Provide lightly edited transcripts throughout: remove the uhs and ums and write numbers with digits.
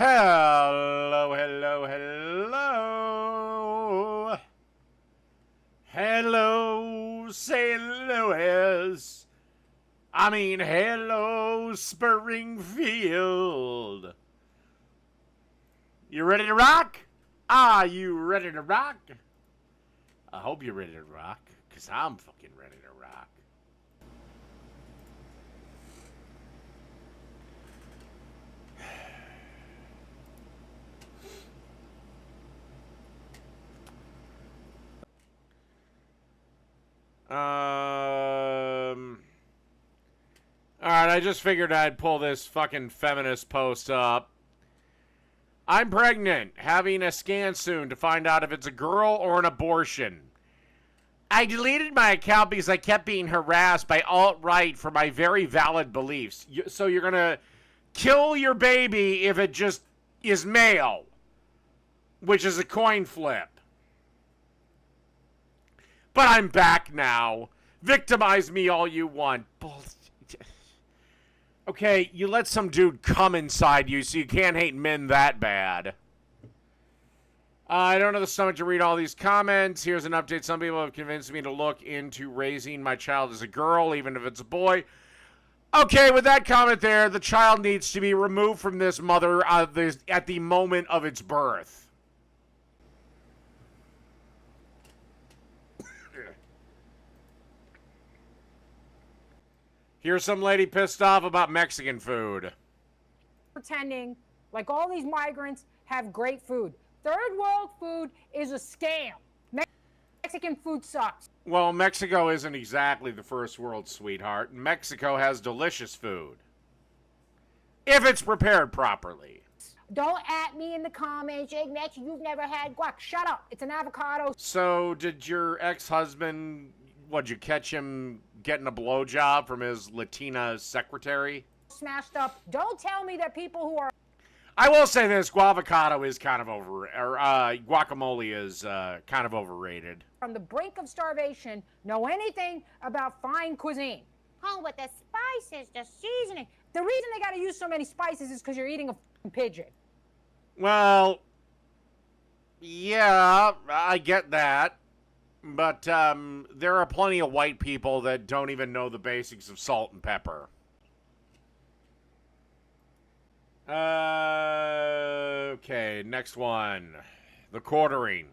Hello, hello, hello. Hello, St. Louis. I mean, hello, Springfield. You ready to rock? Are you ready to rock? I hope you're ready to rock, because I'm fucking ready to rock. Alright, I just figured I'd pull this fucking feminist post up. I'm pregnant, having a scan soon to find out if it's a girl or an abortion. I deleted my account because I kept being harassed by alt-right for my very valid beliefs. So you're gonna kill your baby if it just is male, which is a coin flip. But I'm back now. Victimize me all you want. Okay, you let some dude come inside you, so you can't hate men that bad. I don't have the stomach to read all these comments. Here's an update. Some people have convinced me to look into raising my child as a girl, even if it's a boy. Okay, with that comment there, the child needs to be removed from this mother at the moment of its birth. Here's some lady pissed off about Mexican food. Pretending like all these migrants have great food. Third world food is a scam. Mexican food sucks. Well, Mexico isn't exactly the first world, sweetheart. Mexico has delicious food. If it's prepared properly. Don't at me in the comments, Ignatz, you've never had guac. Shut up. It's an avocado. So, did your ex-husband, what'd you catch him getting a blowjob from his Latina secretary? Smashed up. Don't tell me that people who are... I will say this, guavocado is kind of guacamole is kind of overrated. ...from the brink of starvation know anything about fine cuisine. Oh, but the spices, the seasoning. The reason they gotta use so many spices is because you're eating a pigeon. Well, yeah, I get that. But there are plenty of white people that don't even know the basics of salt and pepper. Okay, next one. The quartering.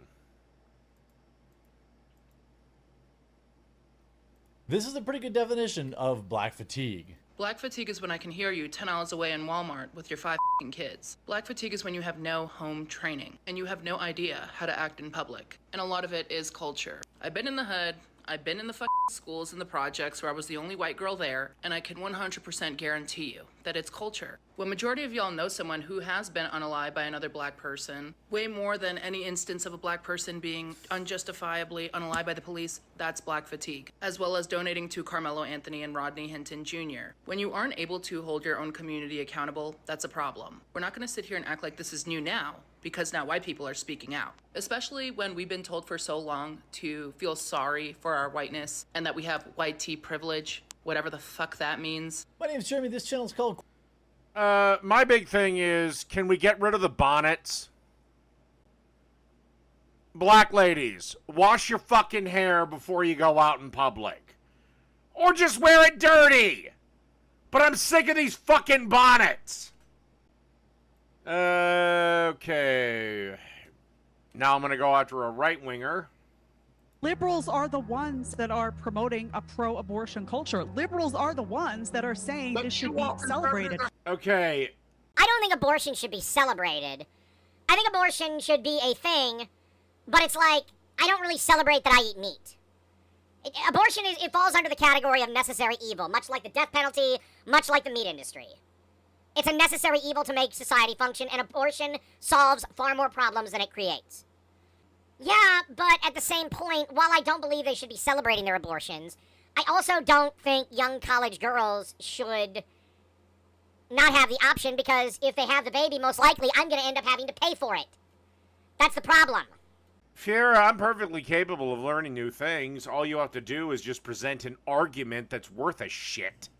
This is a pretty good definition of black fatigue. Black fatigue is when I can hear you 10 aisles away in Walmart with your 5 kids. Black fatigue is when you have no home training and you have no idea how to act in public. And a lot of it is culture. I've been in the hood, I've been in the schools and the projects where I was the only white girl there, and I can 100% guarantee you that it's culture. When majority of y'all know someone who has been unalived by another black person, way more than any instance of a black person being unjustifiably unalived by the police, that's black fatigue. As well as donating to Carmelo Anthony and Rodney Hinton Jr. When you aren't able to hold your own community accountable, that's a problem. We're not gonna sit here and act like this is new now, because now white people are speaking out. Especially when we've been told for so long to feel sorry for our whiteness and that we have white tea privilege, whatever the fuck that means. My name's Jeremy, this channel's called... My big thing is, can we get rid of the bonnets? Black ladies, wash your fucking hair before you go out in public. Or just wear it dirty. But I'm sick of these fucking bonnets. Okay. Now I'm gonna go after a right-winger. Liberals are the ones that are promoting a pro-abortion culture. Liberals are the ones that are saying this should be celebrated. Okay. I don't think abortion should be celebrated. I think abortion should be a thing, but it's like, I don't really celebrate that I eat meat. Abortion, it falls under the category of necessary evil, much like the death penalty, much like the meat industry. It's a necessary evil to make society function, and abortion solves far more problems than it creates. Yeah, but at the same point, while I don't believe they should be celebrating their abortions, I also don't think young college girls should not have the option, because if they have the baby, most likely I'm going to end up having to pay for it. That's the problem. Fiera, I'm perfectly capable of learning new things. All you have to do is just present an argument that's worth a shit.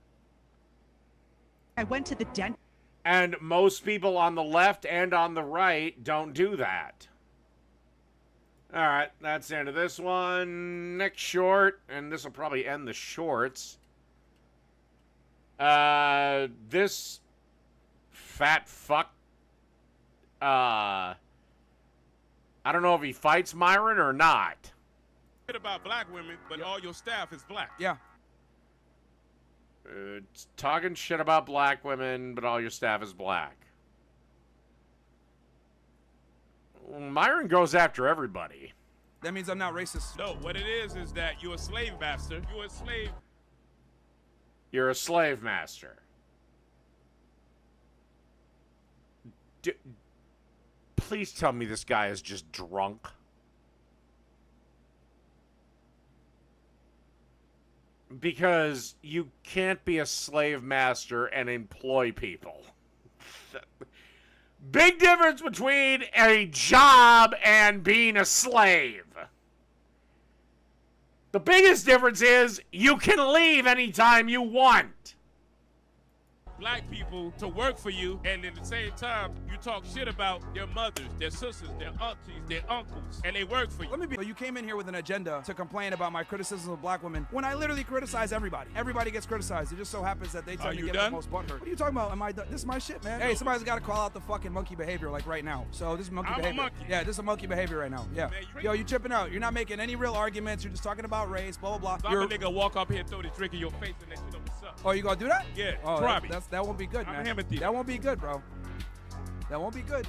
I went to the dentist. And most people on the left and on the right don't do that. All right, that's the end of this one. Next short, and this will probably end the shorts. This fat fuck. I don't know if he fights Myron or not. About black women, but all your staff is black. Yeah. Talking shit about black women, but all your staff is black. Myron goes after everybody. That means I'm not racist. No, what it is that you're a slave master. You're a slave. You're a slave master. Please tell me this guy is just drunk. Because you can't be a slave master and employ people. Big difference between a job and being a slave. The biggest difference is you can leave anytime you want. Black people to work for you, and at the same time, you talk shit about their mothers, their sisters, their aunties, their uncles, and they work for you. Let me be. So you came in here with an agenda to complain about my criticism of black women when I literally criticize everybody. Everybody gets criticized. It just so happens that they tend to get the most butthurt. What are you talking about? Am I done? This is my shit, man. Hey, somebody's got to call out the fucking monkey behavior like right now. So this is monkey I'm behavior. a monkey. Yeah, this is a monkey behavior right now. Yeah. Man, Yo, you tripping out. You're not making any real arguments. You're just talking about race, blah, blah, blah. So I'm a nigga walk up here and throw the drink in your face and let you know what's up. Oh, you gonna do that? Yeah, Oh, try me. that won't be good, I'm man. him with you. That won't be good, bro. That won't be good.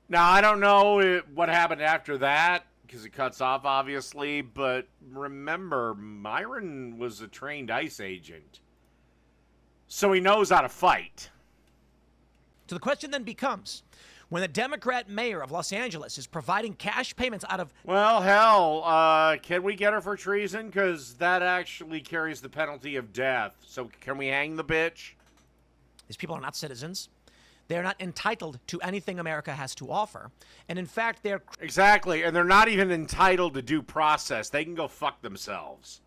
Now, I don't know what happened after that, because it cuts off, obviously, but remember, Myron was a trained ICE agent. So he knows how to fight. So the question then becomes, when the Democrat mayor of Los Angeles is providing cash payments out of... Well, hell, can we get her for treason? Because that actually carries the penalty of death. So can we hang the bitch? These people are not citizens. They're not entitled to anything America has to offer. And in fact, they're... Exactly, and they're not even entitled to due process. They can go fuck themselves.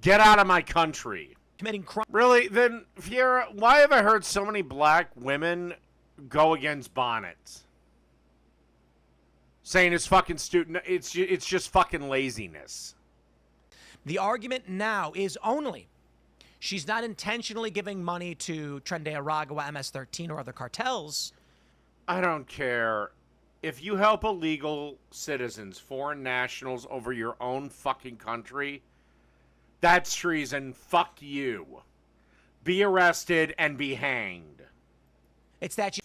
Get out of my country. committing crime. Really? Then, Fiera, why have I heard so many black women go against bonnets? Saying it's fucking stupid. It's just fucking laziness. The argument now is only she's not intentionally giving money to Tren de Aragua, MS-13, or other cartels. I don't care. If you help illegal citizens, foreign nationals, over your own fucking country, that's treason. Fuck you. Be arrested and be hanged. It's that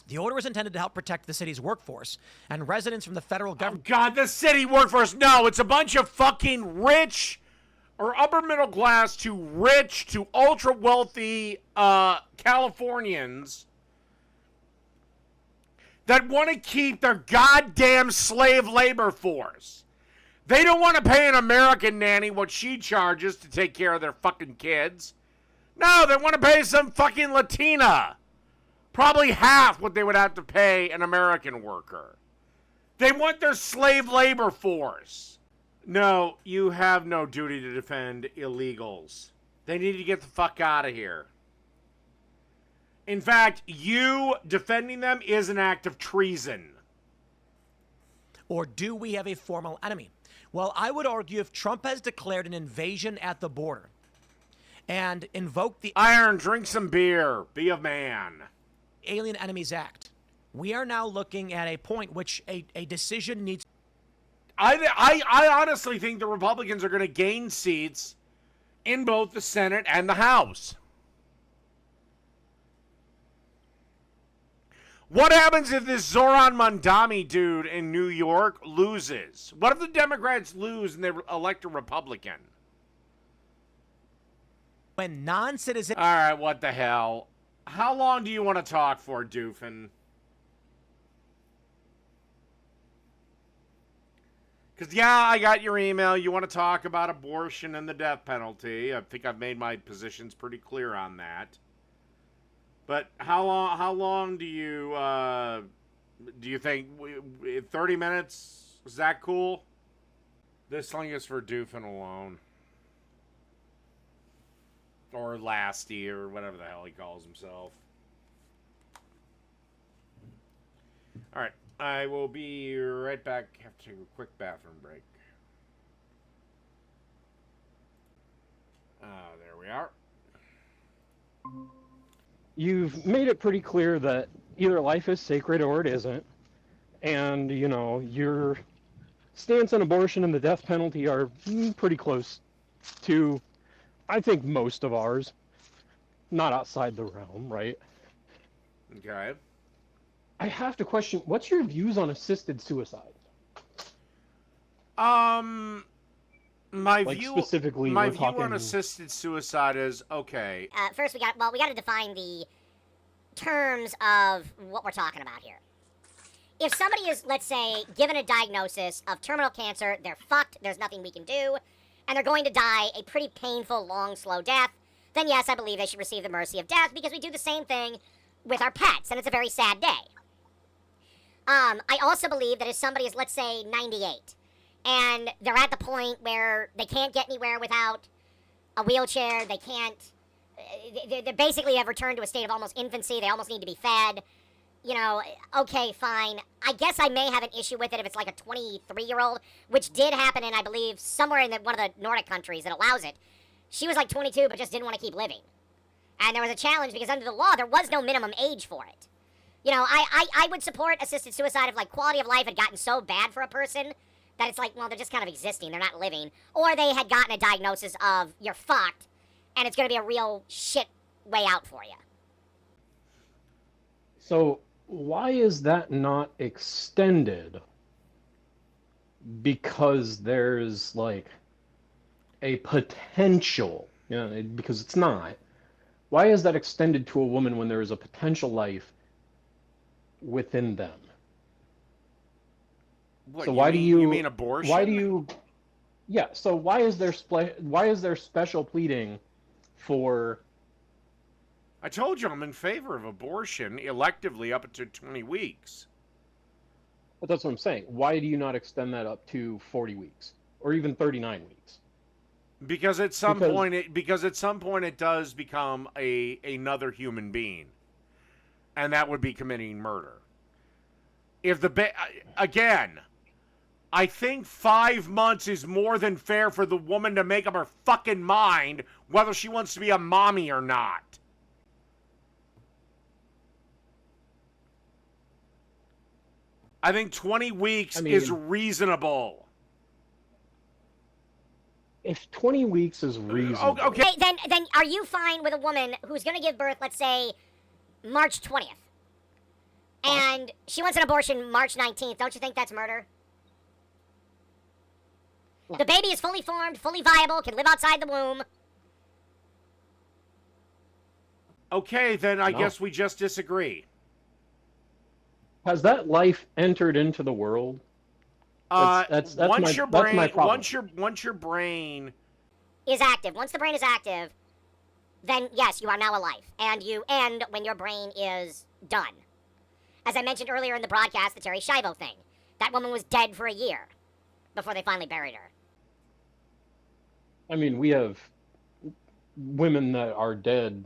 the order is intended to help protect the city's workforce and residents from the federal government. Oh God, the city workforce. No, it's a bunch of fucking rich or upper middle class to rich to ultra wealthy Californians that want to keep their goddamn slave labor force. They don't want to pay an American nanny what she charges to take care of their fucking kids. No, they want to pay some fucking Latina. Probably half what they would have to pay an American worker. They want their slave labor force. No, you have no duty to defend illegals. They need to get the fuck out of here. In fact, you defending them is an act of treason. Or do we have a formal enemy? Well, I would argue if Trump has declared an invasion at the border and invoked the Iron, drink some beer. Be a man. Alien Enemies Act, we are now looking at a point which a decision needs. I honestly think the Republicans are going to gain seats in both the Senate and the House. What happens if this Zoran Mandami dude in New York loses? What if the Democrats lose and they elect a Republican? When non-citizens. All right, what the hell? How long do you want to talk for, Doofin? Because, yeah, I got your email. You want to talk about abortion and the death penalty. I think I've made my positions pretty clear on that. But how long do you think? 30 minutes? Is that cool? This link is for Doofin alone. Or Lasty, or whatever the hell he calls himself. Alright, I will be right back. Have to take a quick bathroom break. There we are. You've made it pretty clear that either life is sacred or it isn't. And, you know, your stance on abortion and the death penalty are pretty close to, I think, most of ours. Not outside the realm, right? Okay. I have to question, what's your views on assisted suicide? My Like, view, specifically, my we're view talking... on assisted suicide is, okay. First, we got to define the terms of what we're talking about here. If somebody is, let's say, given a diagnosis of terminal cancer, they're fucked, there's nothing we can do, and they're going to die a pretty painful, long, slow death, then yes, I believe they should receive the mercy of death, because we do the same thing with our pets, and it's a very sad day. I also believe that if somebody is, let's say, 98, and they're at the point where they can't get anywhere without a wheelchair, they can't, they basically have returned to a state of almost infancy, they almost need to be fed, you know, okay, fine. I guess I may have an issue with it if it's like a 23-year-old, which did happen in, I believe, somewhere in one of the Nordic countries that allows it. She was like 22, but just didn't want to keep living. And there was a challenge because under the law, there was no minimum age for it. You know, I would support assisted suicide if, like, quality of life had gotten so bad for a person that it's like, well, they're just kind of existing, they're not living. Or they had gotten a diagnosis of, you're fucked, and it's going to be a real shit way out for you. So, why is that not extended? Because there's, like, a potential, you know, because it's not. Why is that extended to a woman when there is a potential life within them? What, So why do you mean abortion? Why do you? Yeah. So why is there special pleading for? I told you I'm in favor of abortion electively up to 20 weeks. But that's what I'm saying. Why do you not extend that up to 40 weeks or even 39 weeks? Because at some point it does become another human being, and that would be committing murder. If again, I think 5 months is more than fair for the woman to make up her fucking mind whether she wants to be a mommy or not. I think 20 weeks is reasonable. If 20 weeks is reasonable... Okay, then are you fine with a woman who's going to give birth, let's say, March 20th? And she wants an abortion March 19th. Don't you think that's murder? No. The baby is fully formed, fully viable, can live outside the womb. Okay, then I guess we just disagree. Has that life entered into the world? That's once your brain, my problem. once your brain is active, once the brain is active, then yes, you are now alive, and you end when your brain is done. As I mentioned earlier in the broadcast, the Terry Schiavo thing. That woman was dead for a year before they finally buried her. I mean, we have women that are dead.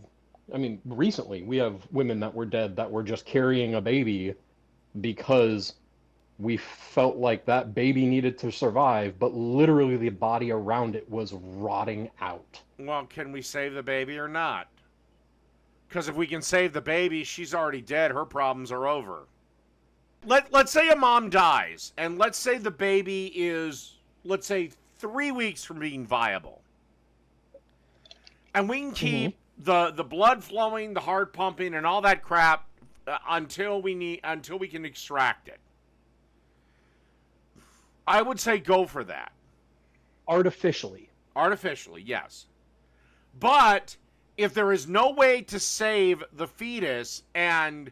I mean, recently we have women that were dead that were just carrying a baby because we felt like that baby needed to survive, but literally the body around it was rotting out. Well, can we save the baby or not? Because if we can save the baby, she's already dead. Her problems are over. Let's say a mom dies, and let's say the baby is, let's say, 3 weeks from being viable. And we can keep the blood flowing, the heart pumping, and all that crap until we can extract it. I would say go for that. Artificially. Artificially, yes. But if there is no way to save the fetus and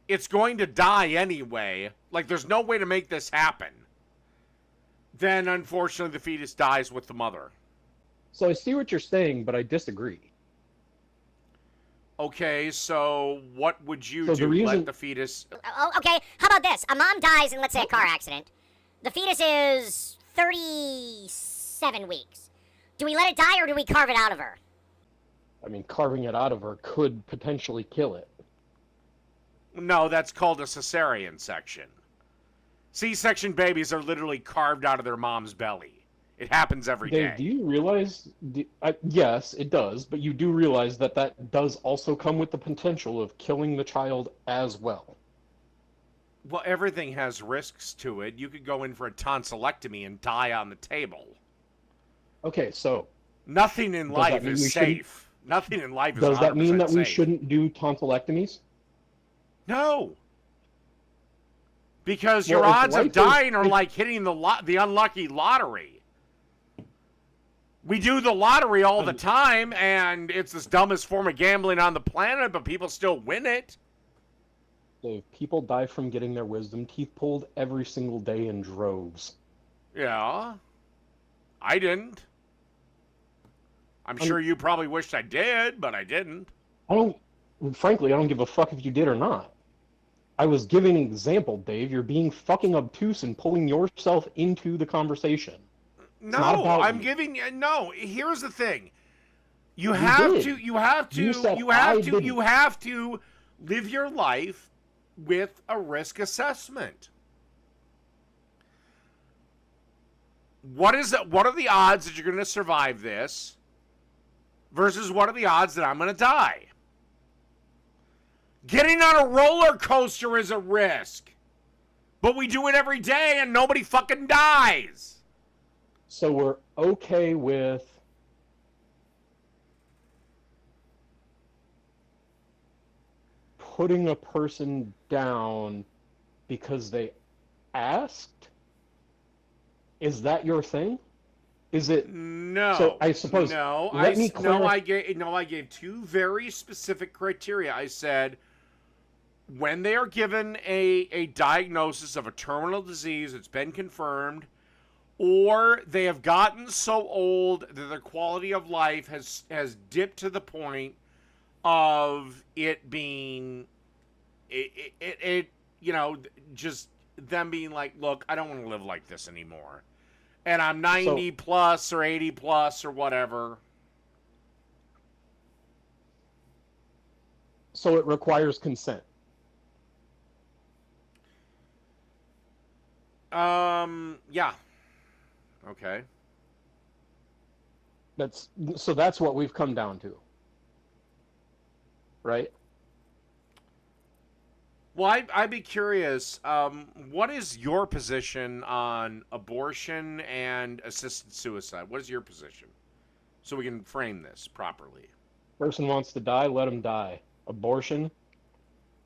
it's going to die anyway, like there's no way to make this happen, then unfortunately the fetus dies with the mother. So I see what you're saying, but I disagree. Okay, so what would you do? Let the fetus... Oh, okay, how about this? A mom dies in, let's say, a car accident. The fetus is 37 weeks. Do we let it die or do we carve it out of her? I mean, carving it out of her could potentially kill it. No, that's called a cesarean section. C-section babies are literally carved out of their mom's belly. It happens every day. Dave, do you realize? Yes, it does, but you do realize that that does also come with the potential of killing the child as well. Well, everything has risks to it. You could go in for a tonsillectomy and die on the table. Okay, so nothing in life is safe. Nothing in life is 100% safe. Does that mean that we shouldn't do tonsillectomies? No. Because your odds of dying are like hitting the unlucky lottery. We do the lottery all the time, and it's the dumbest form of gambling on the planet, but people still win it. Dave, people die from getting their wisdom teeth pulled every single day in droves. Yeah. I didn't. I'm sure you probably wished I did, but I didn't. Frankly, I don't give a fuck if you did or not. I was giving an example, Dave. You're being fucking obtuse and pulling yourself into the conversation. No, I'm giving you. No, here's the thing. You have to live your life with a risk assessment. What are the odds that you're going to survive this versus what are the odds that I'm going to die? Getting on a roller coaster is a risk. But we do it every day and nobody fucking dies. So we're okay with putting a person down because they asked? Is that your thing? Is it? No. So I suppose. No. I gave two very specific criteria. I said when they are given a diagnosis of a terminal disease that's been confirmed, or they have gotten so old that their quality of life has dipped to the point of it being just them being like, look, I don't want to live like this anymore. And I'm 90 plus or 80 plus or whatever. So it requires consent. Yeah. Okay. That's what we've come down to. Right? Well, I'd be curious, what is your position on abortion and assisted suicide? What is your position? So we can frame this properly. Person wants to die, let him die. Abortion,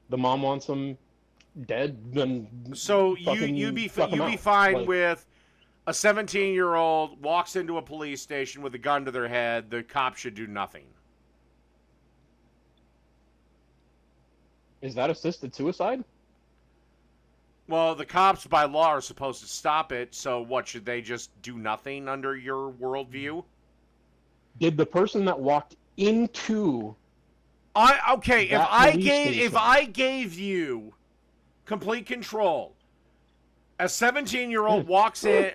the mom wants them dead, then so you'd be fine with a 17-year-old walks into a police station with a gun to their head, the cop should do nothing. Is that assisted suicide? Well, the cops by law are supposed to stop it, so what, should they just do nothing under your worldview? Did the person that walked into if I gave you complete control, a 17-year-old walks in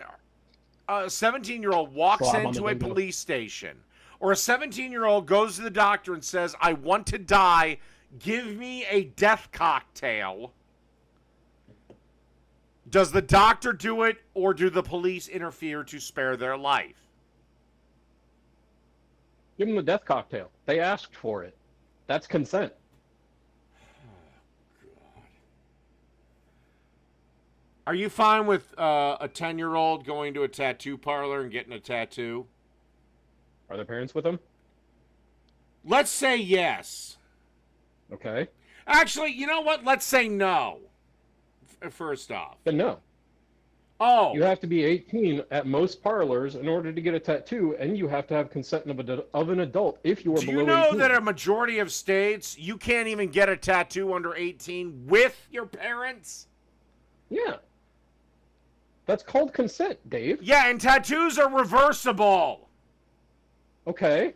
into a police station, or a 17-year-old goes to the doctor and says, I want to die, give me a death cocktail. Does the doctor do it, or do the police interfere to spare their life? Give them the death cocktail. They asked for it. That's consent. Oh, God. Are you fine with a 10-year-old going to a tattoo parlor and getting a tattoo? Are the parents with them? Let's say yes. Okay. Actually, you know what? Let's say no. First off. Then no. Oh. You have to be 18 at most parlors in order to get a tattoo, and you have to have consent of an adult if you are below 18. Do you know that a majority of states, you can't even get a tattoo under 18 with your parents? Yeah. That's called consent, Dave. Yeah, and tattoos are reversible. Okay.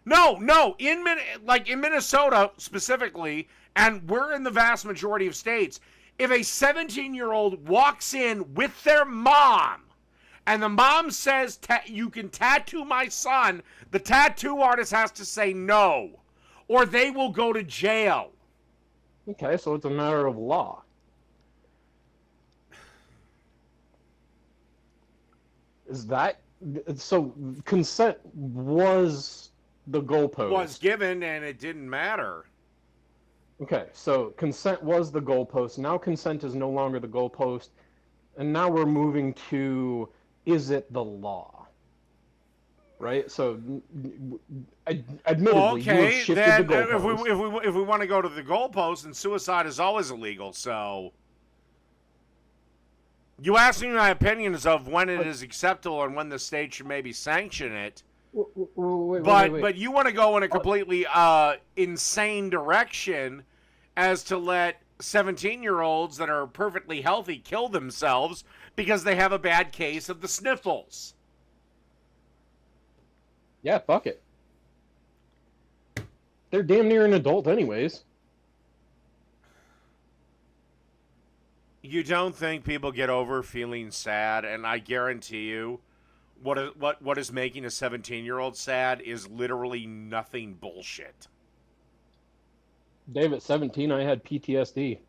No. In Minnesota specifically, and we're in the vast majority of states, if a 17-year-old walks in with their mom and the mom says you can tattoo my son, the tattoo artist has to say no, or they will go to jail. Okay, so it's a matter of law. Is that so? Consent was the goalpost. Was given, and it didn't matter. Okay, so consent was the goalpost. Now consent is no longer the goalpost, and now we're moving to, is it the law? Right. So, admittedly, Well, you have okay, shifted then the goalpost. if we want to go to the goalpost, and suicide is always illegal. So, you asked me my opinions of when it is acceptable and when the state should maybe sanction it. Wait. But you want to go in a completely insane direction as to let 17-year-olds that are perfectly healthy kill themselves because they have a bad case of the sniffles. Yeah, fuck it. They're damn near an adult anyways. You don't think people get over feeling sad, and I guarantee you what is making a 17-year-old sad is literally nothing bullshit. Dave, at 17, I had PTSD.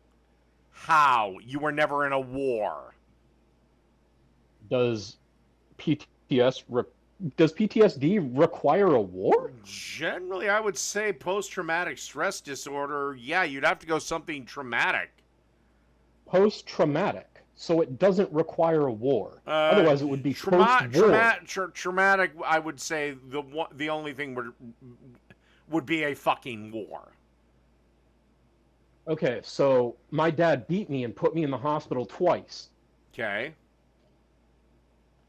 How? You were never in a war. Does PTSD require a war? Generally, I would say post-traumatic stress disorder, yeah, you'd have to go something traumatic. Post-traumatic. So it doesn't require a war. Otherwise, it would be post-war. Traumatic, I would say the only thing would be a fucking war. Okay, so my dad beat me and put me in the hospital twice. Okay.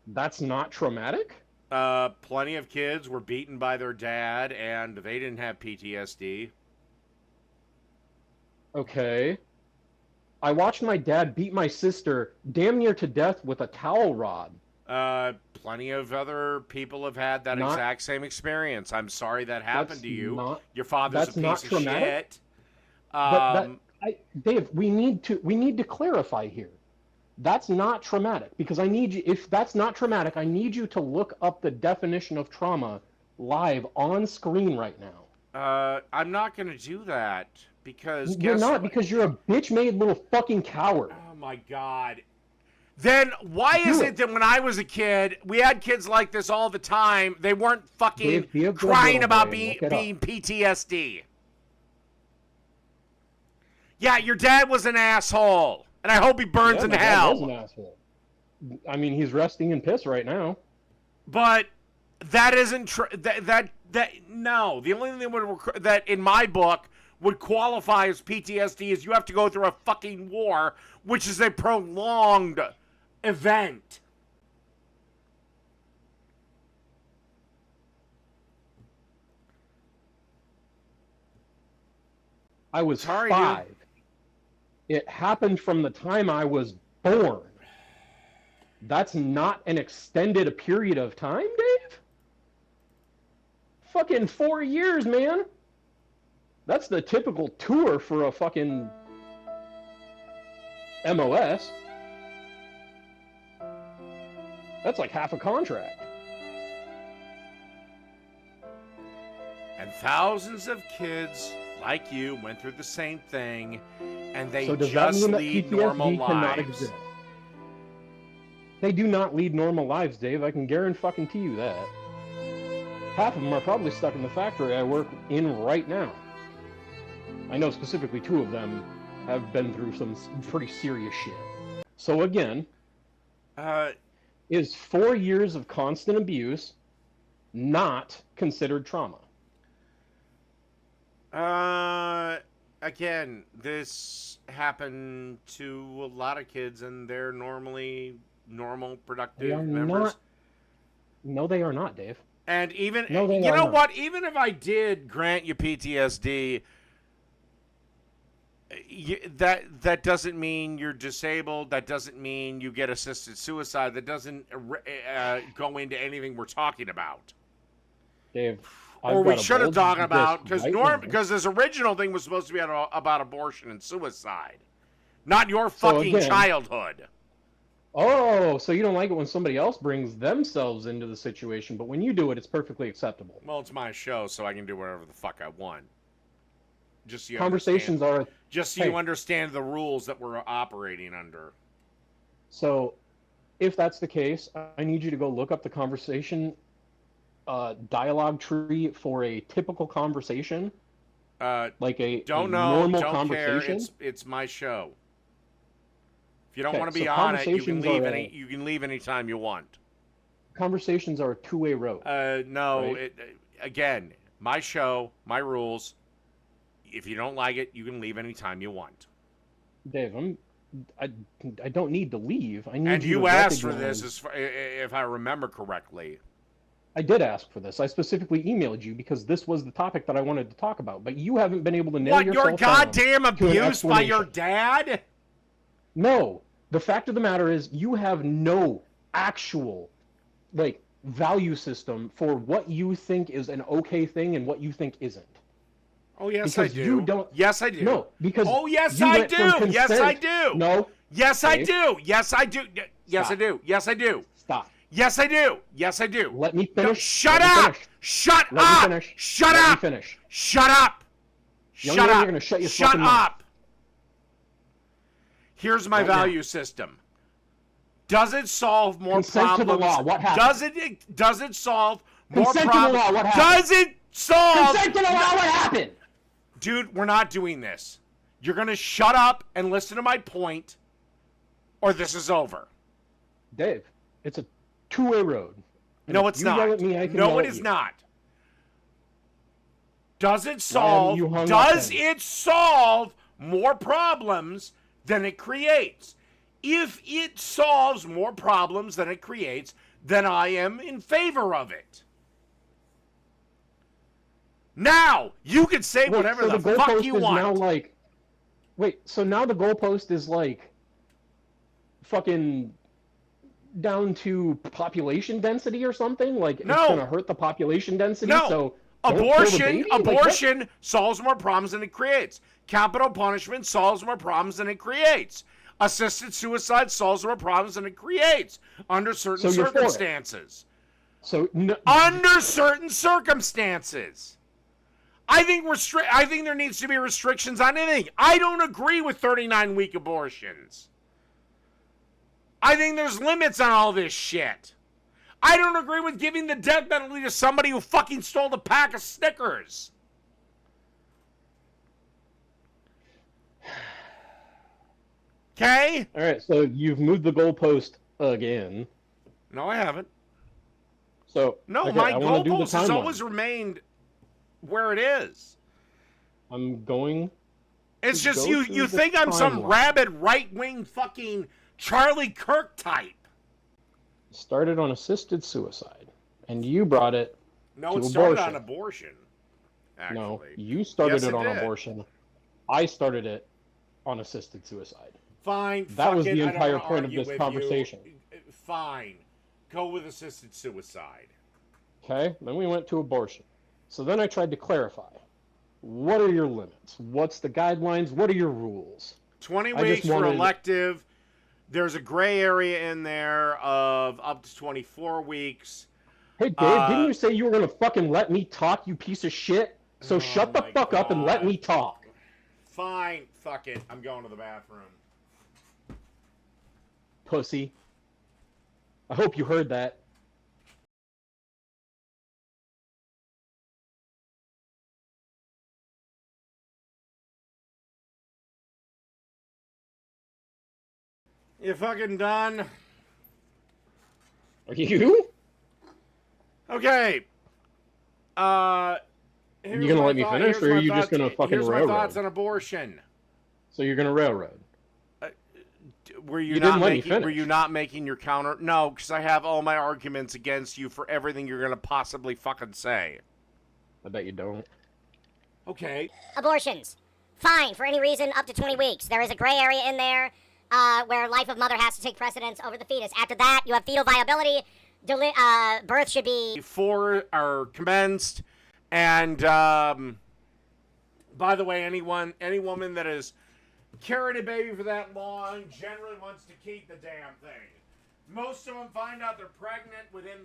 That's not traumatic? Plenty of kids were beaten by their dad, and they didn't have PTSD. Okay. I watched my dad beat my sister damn near to death with a towel rod. Plenty of other people have had that exact same experience. I'm sorry that happened to you. Your father's a piece of shit. Dave, we need to clarify here. That's not traumatic, because I need you. If that's not traumatic, I need you to look up the definition of trauma live on screen right now. I'm not going to do that because you're not, because you're a bitch-made little fucking coward. Oh my god. Then why is it that when I was a kid, we had kids like this all the time? They weren't fucking crying about being PTSD. Yeah, your dad was an asshole, and I hope he burns in hell. Was an asshole. I mean, he's resting in piss right now. But that isn't true. No. The only thing that in my book would qualify as PTSD is you have to go through a fucking war, which is a prolonged event. I was 5. Dude. It happened from the time I was born. That's not an extended period of time, Dave? Fucking 4 years, man. That's the typical tour for a fucking MOS. That's like half a contract. And thousands of kids like you went through the same thing, and they just lead normal lives. They do not lead normal lives, Dave. I can guarantee you that. Half of them are probably stuck in the factory I work in right now. I know specifically 2 of them have been through some pretty serious shit. So again, is 4 years of constant abuse not considered trauma? Again, this happened to a lot of kids, and they're normally normal, productive members. No, they are not, Dave. And even, you know what? Even if I did grant you PTSD, that doesn't mean you're disabled. That doesn't mean you get assisted suicide. That doesn't go into anything we're talking about. Dave. Or we should have talked about, because this original thing was supposed to be about abortion and suicide, not your fucking childhood. Oh, so you don't like it when somebody else brings themselves into the situation, but when you do it, it's perfectly acceptable. Well, it's my show, so I can do whatever the fuck I want. Just so you Conversations understand. are... Just so you understand the rules that we're operating under. So, if that's the case, I need you to go look up the conversation dialogue tree for a typical conversation. Like a normal conversation. Care. It's my show. If you don't want to be on it, you can leave you can leave anytime you want. Conversations are a two-way road. No, right? Again, my show, my rules. If you don't like it, you can leave anytime you want. Dave, I don't need to leave. I need and you to asked for recognize... this, if I remember correctly. I did ask for this. I specifically emailed you because this was the topic that I wanted to talk about, but you haven't been able to nail yourself You're goddamn abused by your dad? No. The fact of the matter is you have no actual, value system for what you think is an okay thing and what you think isn't. Oh, yes, because I do. You don't... Yes, I do. No, because... Oh, yes, I do. Yes, I do. No. Yes, I do. Yes, I do. Yes, I do. Yes, I do. Stop. Yes, I do. Yes, I do. Let me finish. No, shut up. Shut up. Shut up. Let me finish. Shut up. Young shut man, up. You're gonna shut your shut fucking up. mouth. Here's my value system. Does it solve more Consent problems? to the law. What happened? Does it solve more Consent problems? to the law. What happened? Does it solve? Consent to the law. What happened? Dude, we're not doing this. You're gonna shut up and listen to my point, or this is over. Dave, it's a two-way road. No, it's not. No, it is not. Does it solve? Does it solve more problems than it creates? If it solves more problems than it creates, then I am in favor of it. Now, you can say whatever the fuck you want. Now so now the goalpost is fucking down to population density or something? It's going to hurt the population density? No. So abortion solves more problems than it creates. Capital punishment solves more problems than it creates. Assisted suicide solves more problems than it creates under certain circumstances. Under certain circumstances. I think there needs to be restrictions on anything. I don't agree with 39-week abortions. I think there's limits on all this shit. I don't agree with giving the death penalty to somebody who fucking stole a pack of Snickers. Okay? All right, so you've moved the goalpost again. No, I haven't. So no, my goalpost has always remained where it is. I'm going. It's just you think I'm some rabid right-wing fucking Charlie Kirk type. Started on assisted suicide, and you brought it to abortion. Started on abortion. Actually. No, you started it on abortion. I started it on assisted suicide. Fine. That was the entire point of this conversation. Fine. Go with assisted suicide. Okay, then we went to abortion. So then I tried to clarify. What are your limits? What's the guidelines? What are your rules? 20 weeks for elective. There's a gray area in there of up to 24 weeks. Hey, Dave, didn't you say you were going to fucking let me talk, you piece of shit? So shut the fuck up and let me talk. Fine. Fuck it. I'm going to the bathroom. Pussy. I hope you heard that. You fucking done? Are you? Okay. You gonna let me finish, or are you just gonna fucking railroad? Here's my thoughts on abortion. So you're gonna railroad? Were you not making your counter? No, because I have all my arguments against you for everything you're gonna possibly fucking say. I bet you don't. Okay. Abortions. Fine, for any reason, up to 20 weeks. There is a gray area in there where life of mother has to take precedence over the fetus. After that, you have fetal viability. Birth should be... Four are commenced. And, by the way, any woman that has carried a baby for that long generally wants to keep the damn thing. Most of them find out they're pregnant within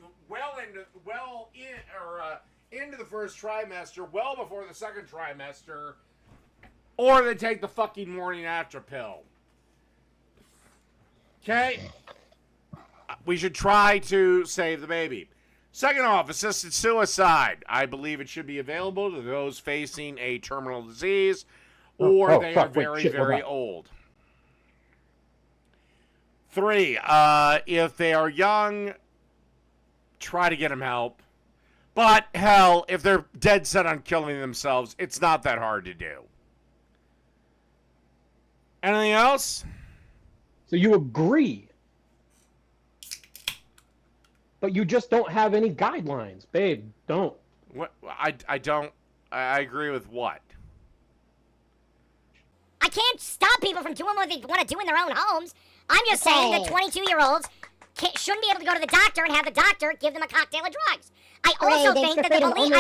into the first trimester, well before the second trimester, or they take the fucking morning after pill. Okay? We should try to save the baby. Second off, assisted suicide. I believe it should be available to those facing a terminal disease or are very old. 3, if they are young, try to get them help. But, hell, if they're dead set on killing themselves, it's not that hard to do. Anything else? So you agree, but you just don't have any guidelines, babe. Don't. What? I don't. I agree with what? I can't stop people from doing what they want to do in their own homes. I'm just saying that 22-year-olds shouldn't be able to go to the doctor and have the doctor give them a cocktail of drugs. I also think that the police.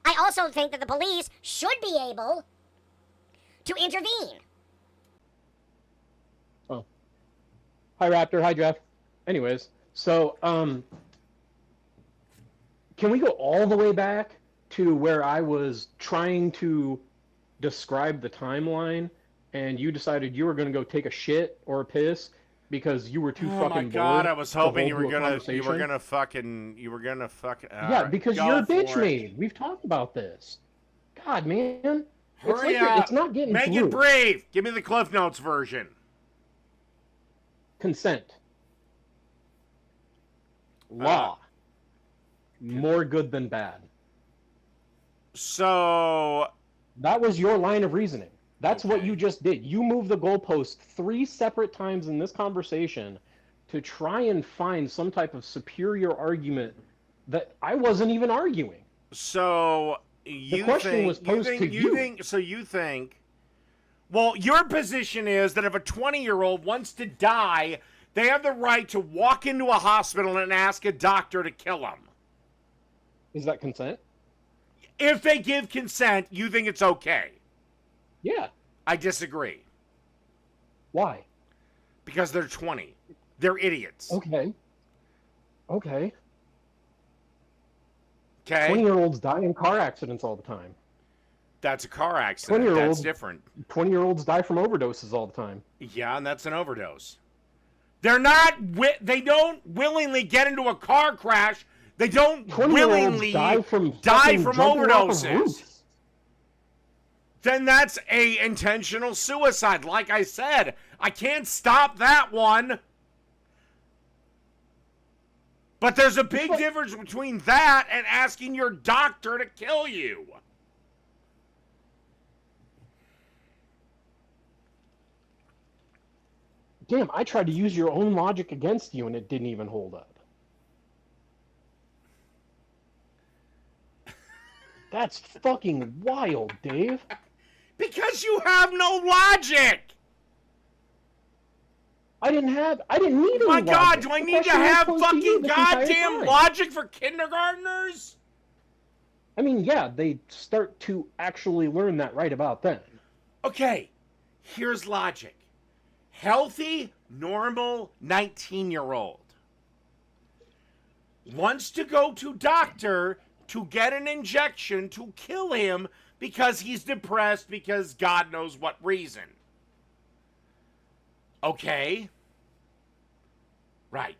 I also think that the police should be able to intervene. Oh. Hi, Raptor. Hi, Jeff. Anyways, so can we go all the way back to where I was trying to describe the timeline, and you decided you were going to go take a shit or a piss because you were too fucking bored? Oh my god! I was hoping you were gonna fucking. Yeah, because you're a bitch maid. We've talked about this. God, man. Hurry up! It's not getting Make it brief. Give me the Cliff Notes version. Consent. Law. More good than bad. So that was your line of reasoning. That's what you just did. You moved the goalpost 3 separate times in this conversation to try and find some type of superior argument that I wasn't even arguing. So the question was posed to you. Well, your position is that if a 20-year-old wants to die, they have the right to walk into a hospital and ask a doctor to kill them. Is that consent? If they give consent, you think it's okay? Yeah. I disagree. Why? Because they're 20. They're idiots. Okay. 20-year-olds die in car accidents all the time. That's a car accident. That's different. 20-year-olds die from overdoses all the time. Yeah, and that's an overdose. They don't willingly get into a car crash. They don't willingly die from overdoses. Then that's a intentional suicide. Like I said, I can't stop that one. But there's a big difference between that and asking your doctor to kill you. Damn, I tried to use your own logic against you and it didn't even hold up. That's fucking wild, Dave. Because you have no logic. I didn't need any My God, logic. do I need to have fucking goddamn logic for kindergartners? I mean, yeah, they start to actually learn that right about then. Okay, here's logic. Healthy, normal 19-year-old wants to go to doctor to get an injection to kill him because he's depressed because God knows what reason. Okay. Right.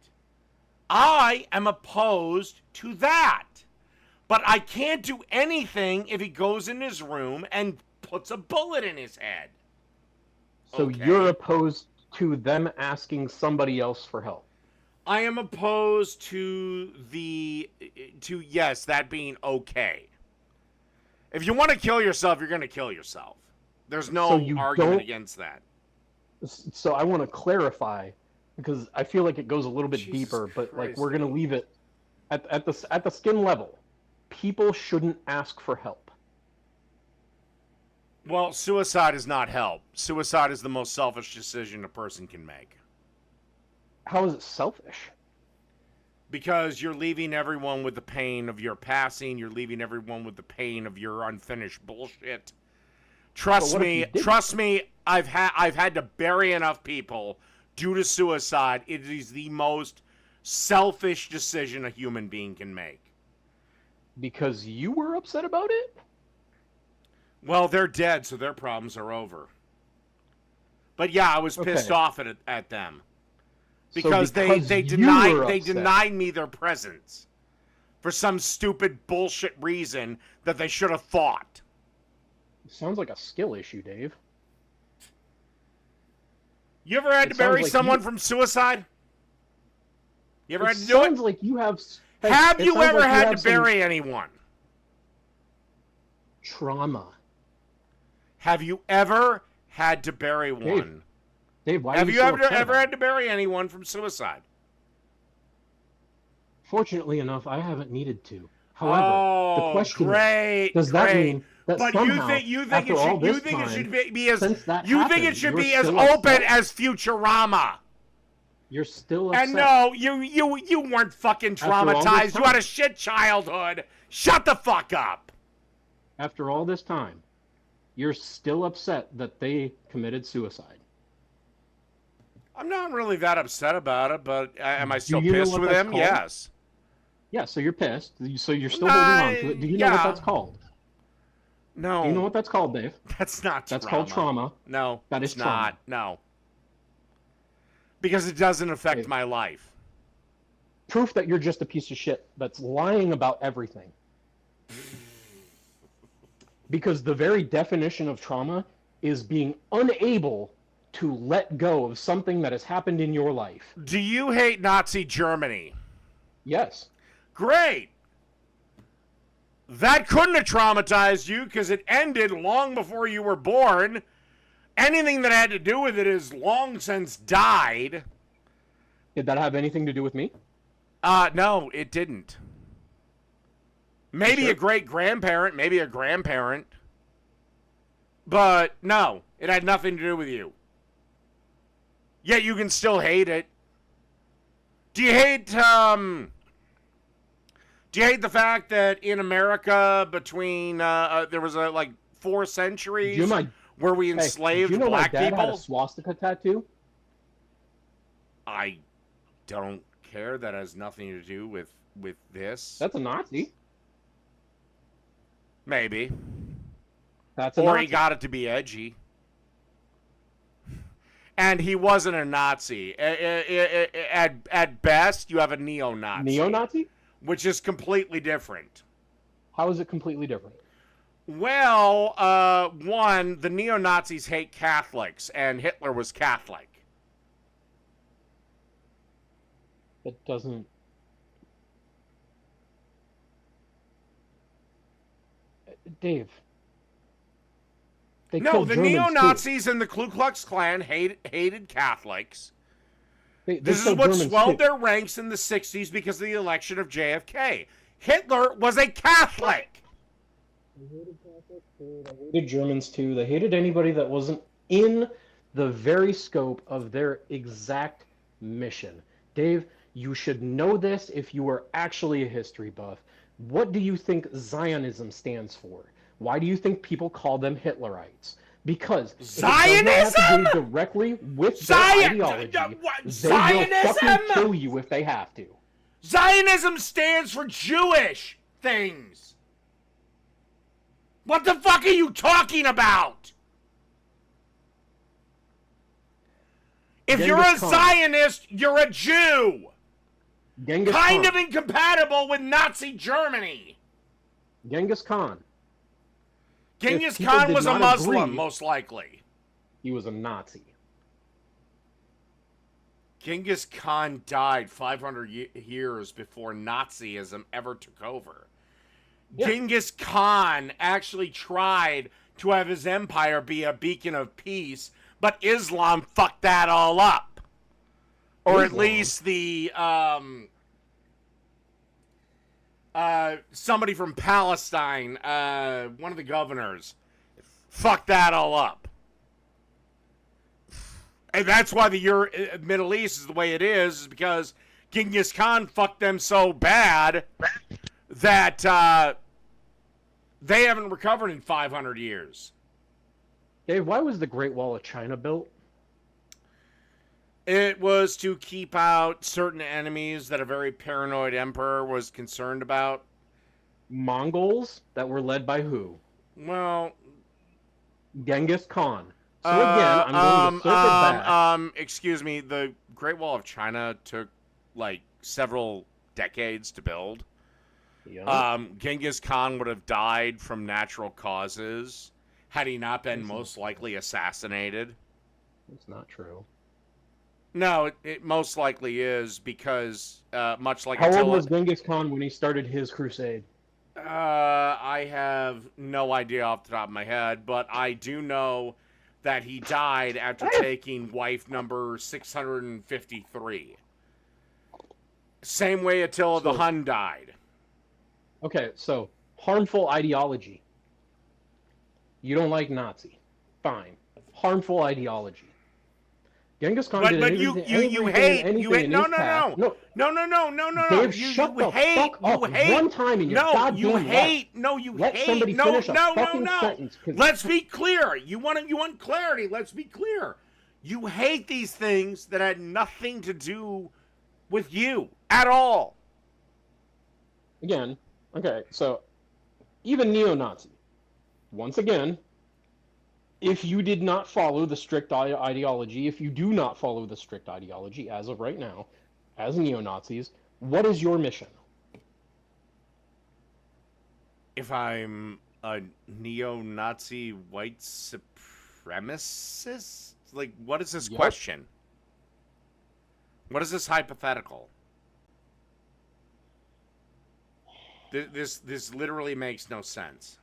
I am opposed to that. But I can't do anything if he goes in his room and puts a bullet in his head. So you're opposed to them asking somebody else for help? I am opposed to yes, that being okay. If you want to kill yourself, you're going to kill yourself. There's no argument against that. So I want to clarify, because I feel like it goes a little bit deeper, but like we're going to leave it at the skin level. People shouldn't ask for help. Well, suicide is not help. Suicide is the most selfish decision a person can make. How is it selfish? Because you're leaving everyone with the pain of your passing. You're leaving everyone with the pain of your unfinished bullshit. Trust me. I've had to bury enough people due to suicide, it is the most selfish decision a human being can make. Because you were upset about it? Well, they're dead, so their problems are over. But yeah, I was pissed off at them. Because, they denied me their presence. For some stupid bullshit reason that they should have thought. Sounds like a skill issue, Dave. You ever had to bury someone from suicide? You ever had to do it? Sounds like you have... Have you ever had to bury anyone? Trauma. Have you ever had to bury one? Dave, why have you ever had to bury anyone from suicide? Fortunately enough, I haven't needed to. However, the question is, does that mean that somehow, you think it should be as open as Futurama? You're still upset. And no, you weren't fucking traumatized. You had a shit childhood. Shut the fuck up. After all this time, you're still upset that they committed suicide. I'm not really that upset about it, but am I still pissed with them? Yes. Yeah, so you're pissed. So you're still holding on to it. Do you know what that's called? No. Do you know what that's called, Dave? That's not trauma. That's called trauma. No, that is trauma. Not. No. Because it doesn't affect my life. Proof that you're just a piece of shit that's lying about everything. Because the very definition of trauma is being unable to let go of something that has happened in your life. Do you hate Nazi Germany? Yes. Great. That couldn't have traumatized you because it ended long before you were born. Anything that had to do with it is long since died. Did that have anything to do with me? No, it didn't. Maybe a great-grandparent, maybe a grandparent. But no, it had nothing to do with you. Yet you can still hate it. Do you hate the fact that in America between there was like 4 centuries where we enslaved black people? My dad had a swastika tattoo? I don't care. That has nothing to do with this. That's a Nazi. Maybe. That's a Nazi. Nazi. He got it to be edgy. And he wasn't a Nazi. At best, you have a neo-Nazi. Neo-Nazi? Which is completely different. How is it completely different? Well, one, the neo-Nazis hate Catholics, and Hitler was Catholic. That doesn't... Dave. No, the neo-Nazis and the Ku Klux Klan hated Catholics. This is what swelled their ranks in the 60s because of the election of JFK. Hitler was a Catholic. They hated Catholics too. They hated Germans too. They hated anybody that wasn't in the very scope of their exact mission. Dave, you should know this if you are actually a history buff. What do you think Zionism stands for? Why do you think people call them Hitlerites? Because Zionism it does not have to do directly with their ideology. Zionism? They will fucking kill you if they have to. Zionism stands for Jewish things. What the fuck are you talking about? If you're a Zionist, you're a Jew. Kind of incompatible with Nazi Germany. Genghis Khan. Genghis Khan was a Muslim, most likely. He was a Nazi. Genghis Khan died 500 years before Nazism ever took over. Yeah. Genghis Khan actually tried to have his empire be a beacon of peace, but Islam fucked that all up. Or at least the somebody from Palestine, one of the governors, fucked that all up. And that's why the Middle East is the way it is because Genghis Khan fucked them so bad that they haven't recovered in 500 years. Dave, why was the Great Wall of China built? It was to keep out certain enemies that a very paranoid emperor was concerned about. Mongols that were led by who? Well, Genghis Khan. So again, I'm going to circle back. Excuse me, the Great Wall of China took like several decades to build. Yeah. Genghis Khan would have died from natural causes had he not been most likely assassinated. It's not true. No, it most likely is because much like How old was Genghis Khan when he started his crusade? I have no idea off the top of my head, but I do know that he died after taking wife number 653. Same way Attila the Hun died. Okay, so harmful ideology. You don't like Nazi. Fine. Harmful ideology. Genghis Khan did you hate no. Dave, shut the fuck up one time in your goddamn life. Let somebody finish a fucking sentence. Let's be clear. You want clarity. Let's be clear. You hate these things that had nothing to do with you at all. Again, okay, so even neo-Nazi, once again, if you did not follow the strict ideology, if you do not follow the strict ideology as of right now, as neo-Nazis, what is your mission? If I'm a neo-Nazi white supremacist? Like, what is this question? What is this hypothetical? This literally makes no sense.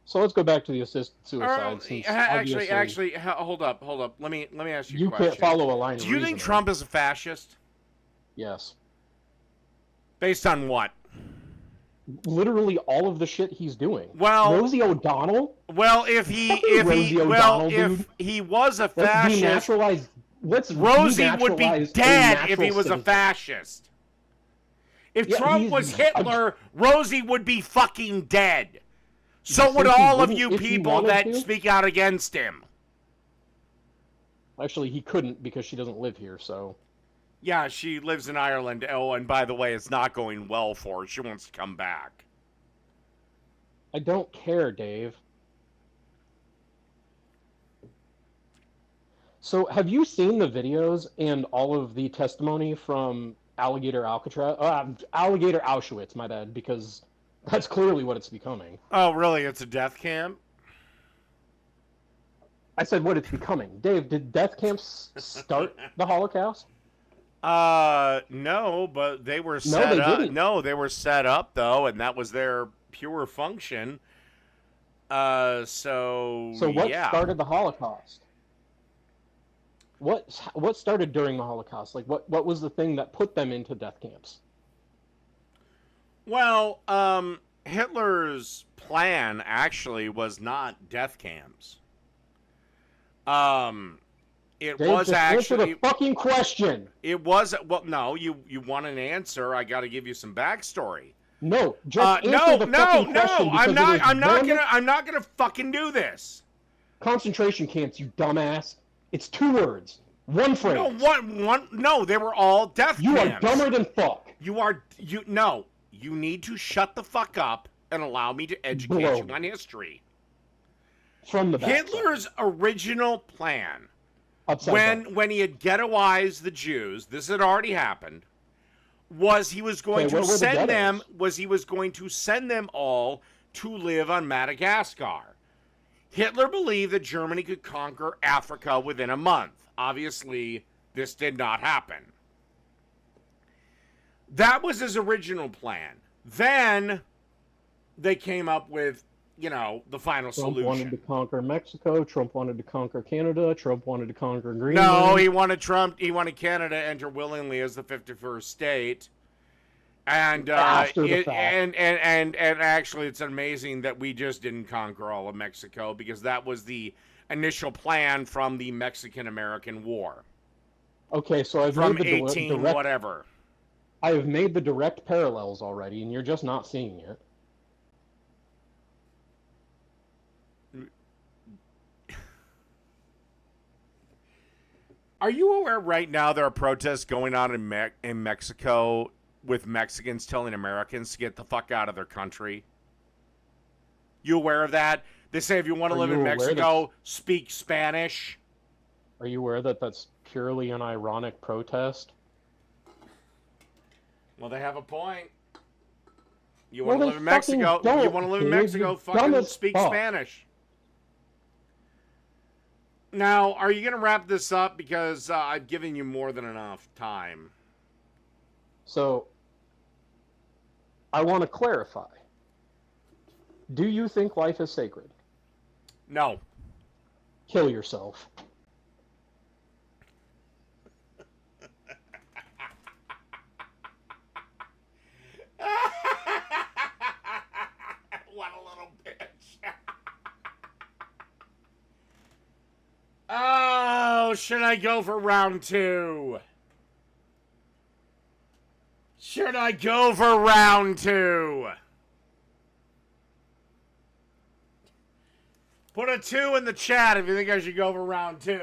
So let's go back to the assisted suicide. Actually, hold up. Let me ask you a question. You can't follow a line of reasoning. Do you think Trump is a fascist? Yes. Based on what? Literally all of the shit he's doing. Well, Rosie O'Donnell. Well, if he was a fascist, Rosie would be dead if he was a fascist. If Trump was Hitler, Rosie would be fucking dead. So would all of you people that speak out against him. Actually, he couldn't because she doesn't live here, so... Yeah, she lives in Ireland. Oh, and by the way, it's not going well for her. She wants to come back. I don't care, Dave. So, have you seen the videos and all of the testimony from Alligator Auschwitz, my bad, because... That's clearly what it's becoming. Oh, really? It's a death camp? I said what it's becoming. Dave, did death camps start the Holocaust? No, but they were set up. Didn't. No, they were set up, though, and that was their pure function. So what started the Holocaust? What started during the Holocaust? Like, what was the thing that put them into death camps? Well, Hitler's plan actually was not death camps. It Dave, was just actually answer the fucking question. It was no. You want an answer? I got to give you some backstory. No, just answer the fucking question. I'm not gonna fucking do this. Concentration camps, you dumbass. It's 2 words, 1 phrase. No, they were all death camps. You are dumber than fuck. You need to shut the fuck up and allow me to educate you on history. From the back Hitler's original plan, when he had ghettoized the Jews, this had already happened, was he was going to send them all to live on Madagascar. Hitler believed that Germany could conquer Africa within a month. Obviously, this did not happen. That was his original plan. Then they came up with, the final solution. Trump wanted to conquer Mexico. Trump wanted to conquer Canada. Trump wanted to conquer Greenland. No, he wanted Canada to enter willingly as the 51st state. And and actually, it's amazing that we just didn't conquer all of Mexico because that was the initial plan from the Mexican-American War. Okay, so I've from made the 18 whatever. I have made the direct parallels already, and you're just not seeing it. Are you aware right now there are protests going on in Mexico with Mexicans telling Americans to get the fuck out of their country? You aware of that? They say if you want to live in Mexico, speak Spanish. Are you aware that that's purely an ironic protest? Well, they have a point. You want to live in Mexico? You want to live in Mexico? Fucking speak Spanish. Now, are you going to wrap this up? Because I've given you more than enough time. So, I want to clarify. Do you think life is sacred? No. Kill yourself. What a little bitch. Oh, should I go for round 2? Should I go for round 2? Put a 2 in the chat if you think I should go for round 2.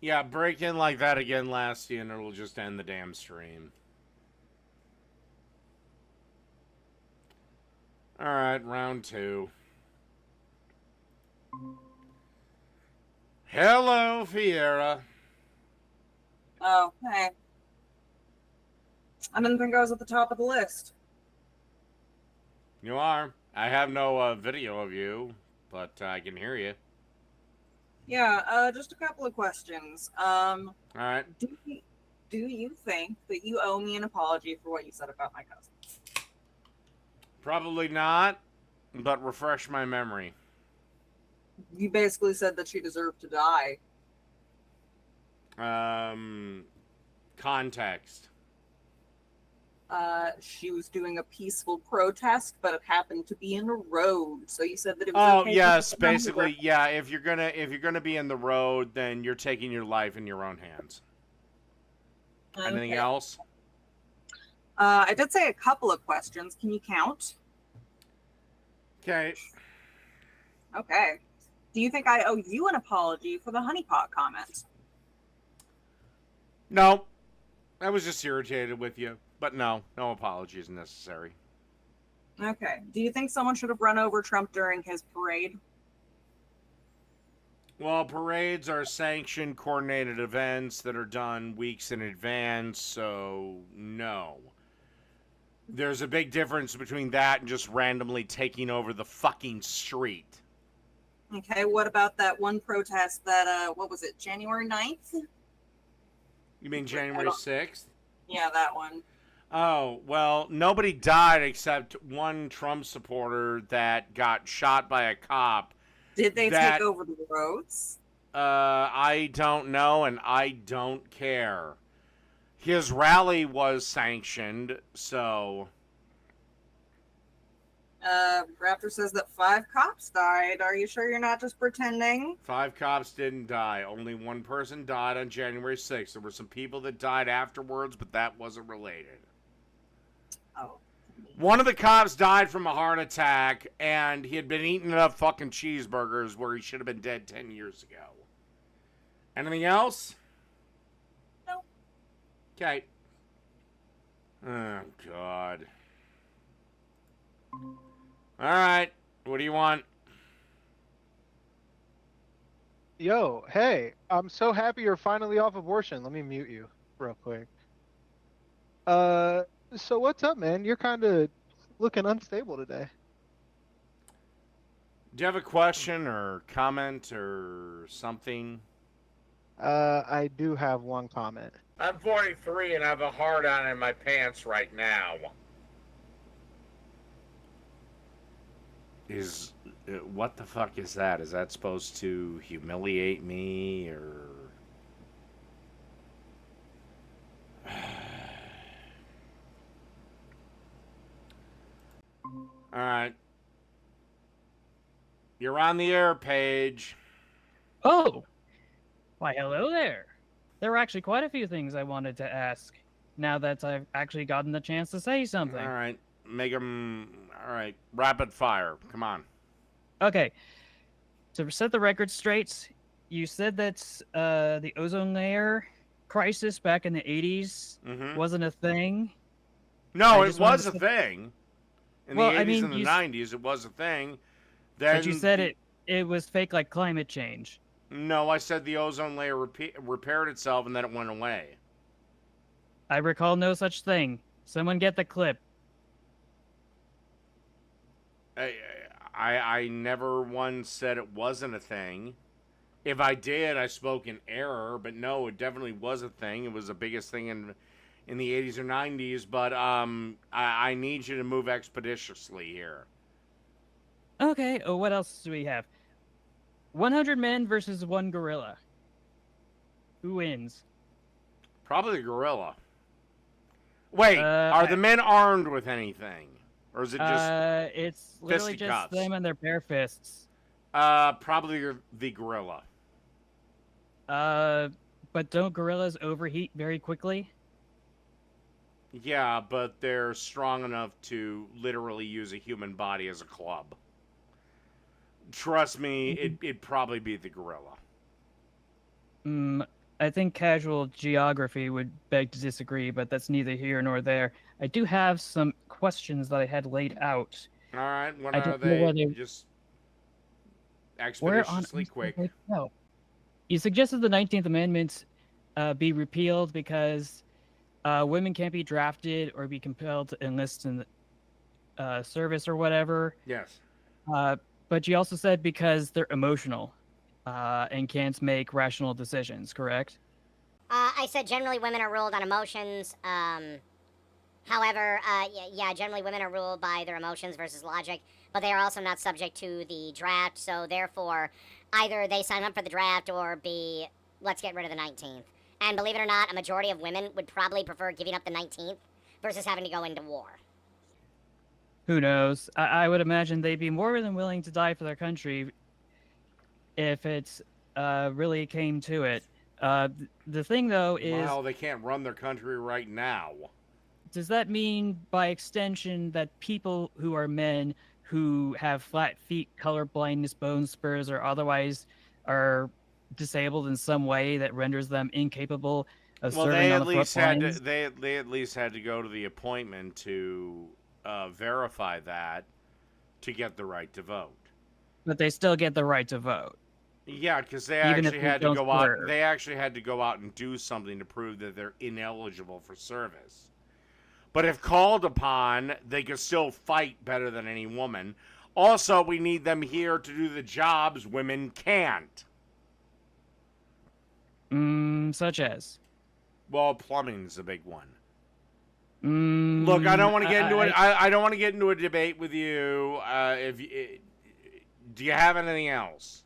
Yeah, break in like that again, Lasty, and it'll just end the damn stream. Alright, round 2. Hello, Fiera. Oh, hey. I didn't think I was at the top of the list. You are. I have no video of you, but I can hear you. Yeah, just a couple of questions. Alright. Do you think that you owe me an apology for what you said about my cousin? Probably not, but refresh my memory. You basically said that she deserved to die. Context. She was doing a peaceful protest, but it happened to be in a road. So you said that it was okay. Oh, yes, basically, yeah. If you're gonna be in the road, then you're taking your life in your own hands. Okay. Anything else? I did say a couple of questions. Can you count? Okay. Okay. Do you think I owe you an apology for the honeypot comment? No. I was just irritated with you. But no apology is necessary. Okay. Do you think someone should have run over Trump during his parade? Well, parades are sanctioned, coordinated events that are done weeks in advance, so no. There's a big difference between that and just randomly taking over the fucking street. Okay, what about that one protest that, what was it, January 9th? You mean January 6th? Yeah, that one. Oh, well, nobody died except one Trump supporter that got shot by a cop. Did they take over the roads? I don't know, and I don't care. His rally was sanctioned, so... Raptor says that 5 cops died. Are you sure you're not just pretending? 5 cops didn't die. Only one person died on January 6th. There were some people that died afterwards, but that wasn't related. Oh. One of the cops died from a heart attack, and he had been eating enough fucking cheeseburgers where he should have been dead 10 years ago. Anything else? No. Okay. Oh, God. Alright, what do you want? Yo, hey, I'm so happy you're finally off abortion. Let me mute you real quick. So what's up, man? You're kind of looking unstable today. Do you have a question or comment or something? I do have one comment. I'm 43 and I have a hard-on in my pants right now. What the fuck is that? Is that supposed to humiliate me, or... You're on the air, Paige. Oh, why, hello there. There were actually quite a few things I wanted to ask now that I've actually gotten the chance to say something. All right. Make them... All right. Rapid fire. Come on. Okay. To set the record straight, you said that the ozone layer crisis back in the 80s wasn't a thing. No, it was a thing. In the 80s and the 90s, it was a thing. Then, but you said it was fake like climate change. No, I said the ozone layer repaired itself and then it went away. I recall no such thing. Someone get the clip. I never once said it wasn't a thing. If I did, I spoke in error, but no, it definitely was a thing. It was the biggest thing in the 80s or 90s, but I need you to move expeditiously here. Okay, what else do we have? 100 men versus 1 gorilla. Who wins? Probably the gorilla. Wait, are the men armed with anything? Or is it just it's literally just them and their bare fists. Probably the gorilla. But don't gorillas overheat very quickly? Yeah, but they're strong enough to literally use a human body as a club. Trust me, it'd probably be the gorilla. I think casual geography would beg to disagree, but that's neither here nor there. I do have some questions that I had laid out. All right, what are they? Just expeditiously quick. No. You suggested the 19th Amendment be repealed because women can't be drafted or be compelled to enlist in the service or whatever. Yes. But you also said because they're emotional and can't make rational decisions, correct? I said generally women are ruled on emotions. However, yeah, generally women are ruled by their emotions versus logic, but they are also not subject to the draft, so therefore either they sign up for the draft or B, let's get rid of the 19th. And believe it or not, a majority of women would probably prefer giving up the 19th versus having to go into war. Who knows? I would imagine they'd be more than willing to die for their country if it really came to it. The thing, though, is... Well, they can't run their country right now. Does that mean, by extension, that people who are men who have flat feet, color blindness, bone spurs, or otherwise are disabled in some way that renders them incapable of serving on the front lines? They at least had to go to the appointment to verify that to get the right to vote. But they still get the right to vote. Yeah, because they actually had to go out. They actually had to go out and do something to prove that they're ineligible for service. But if called upon, they could still fight better than any woman. Also, we need them here to do the jobs women can't. Such as? Well, plumbing's a big one. Look, I don't want to get into it. I don't want to get into a debate with you. Do you have anything else?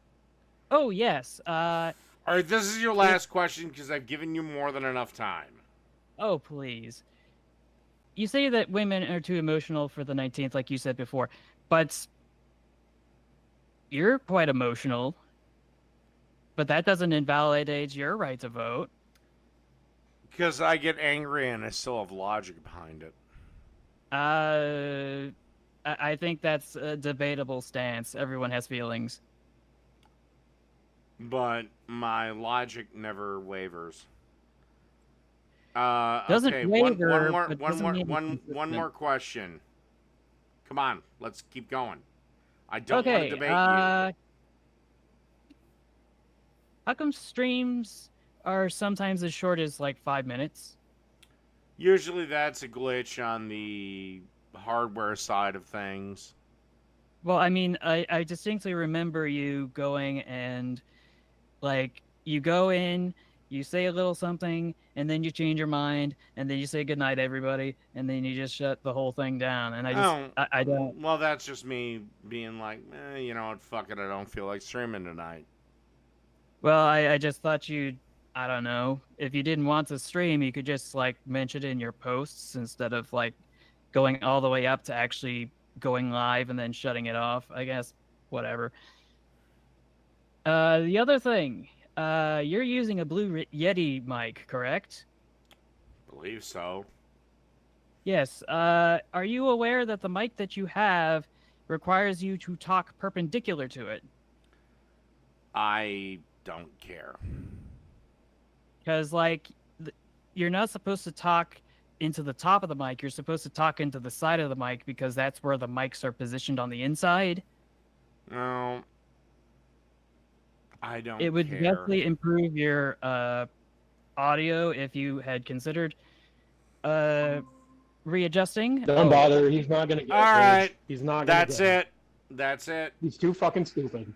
Oh, yes. All right, this is your last question because I've given you more than enough time. Oh, please. You say that women are too emotional for the 19th, like you said before, but you're quite emotional. But that doesn't invalidate your right to vote. Because I get angry and I still have logic behind it. I think that's a debatable stance. Everyone has feelings. But my logic never wavers. Doesn't okay, waver, one more question. Come on, let's keep going. I don't want to debate you. How come streams are sometimes as short as like 5 minutes? Usually that's a glitch on the hardware side of things. Well, I mean, I distinctly remember you going and, like, you go in, you say a little something, and then you change your mind, and then you say goodnight, everybody, and then you just shut the whole thing down. And I don't. Well, that's just me being like, you know what, fuck it, I don't feel like streaming tonight. Well, I just thought you'd, I don't know, if you didn't want to stream, you could just, like, mention it in your posts instead of, like, going all the way up to actually going live and then shutting it off, I guess. Whatever. The other thing, you're using a Blue Yeti mic, correct? Believe so. Yes. Are you aware that the mic that you have requires you to talk perpendicular to it? I don't care. Because, like, you're not supposed to talk into the top of the mic. You're supposed to talk into the side of the mic because that's where the mics are positioned on the inside. No. I don't care. It would definitely improve your audio if you had considered readjusting. Don't bother. He's not going to get it. All right. He's not going to That's get it. That's it. He's too fucking stupid.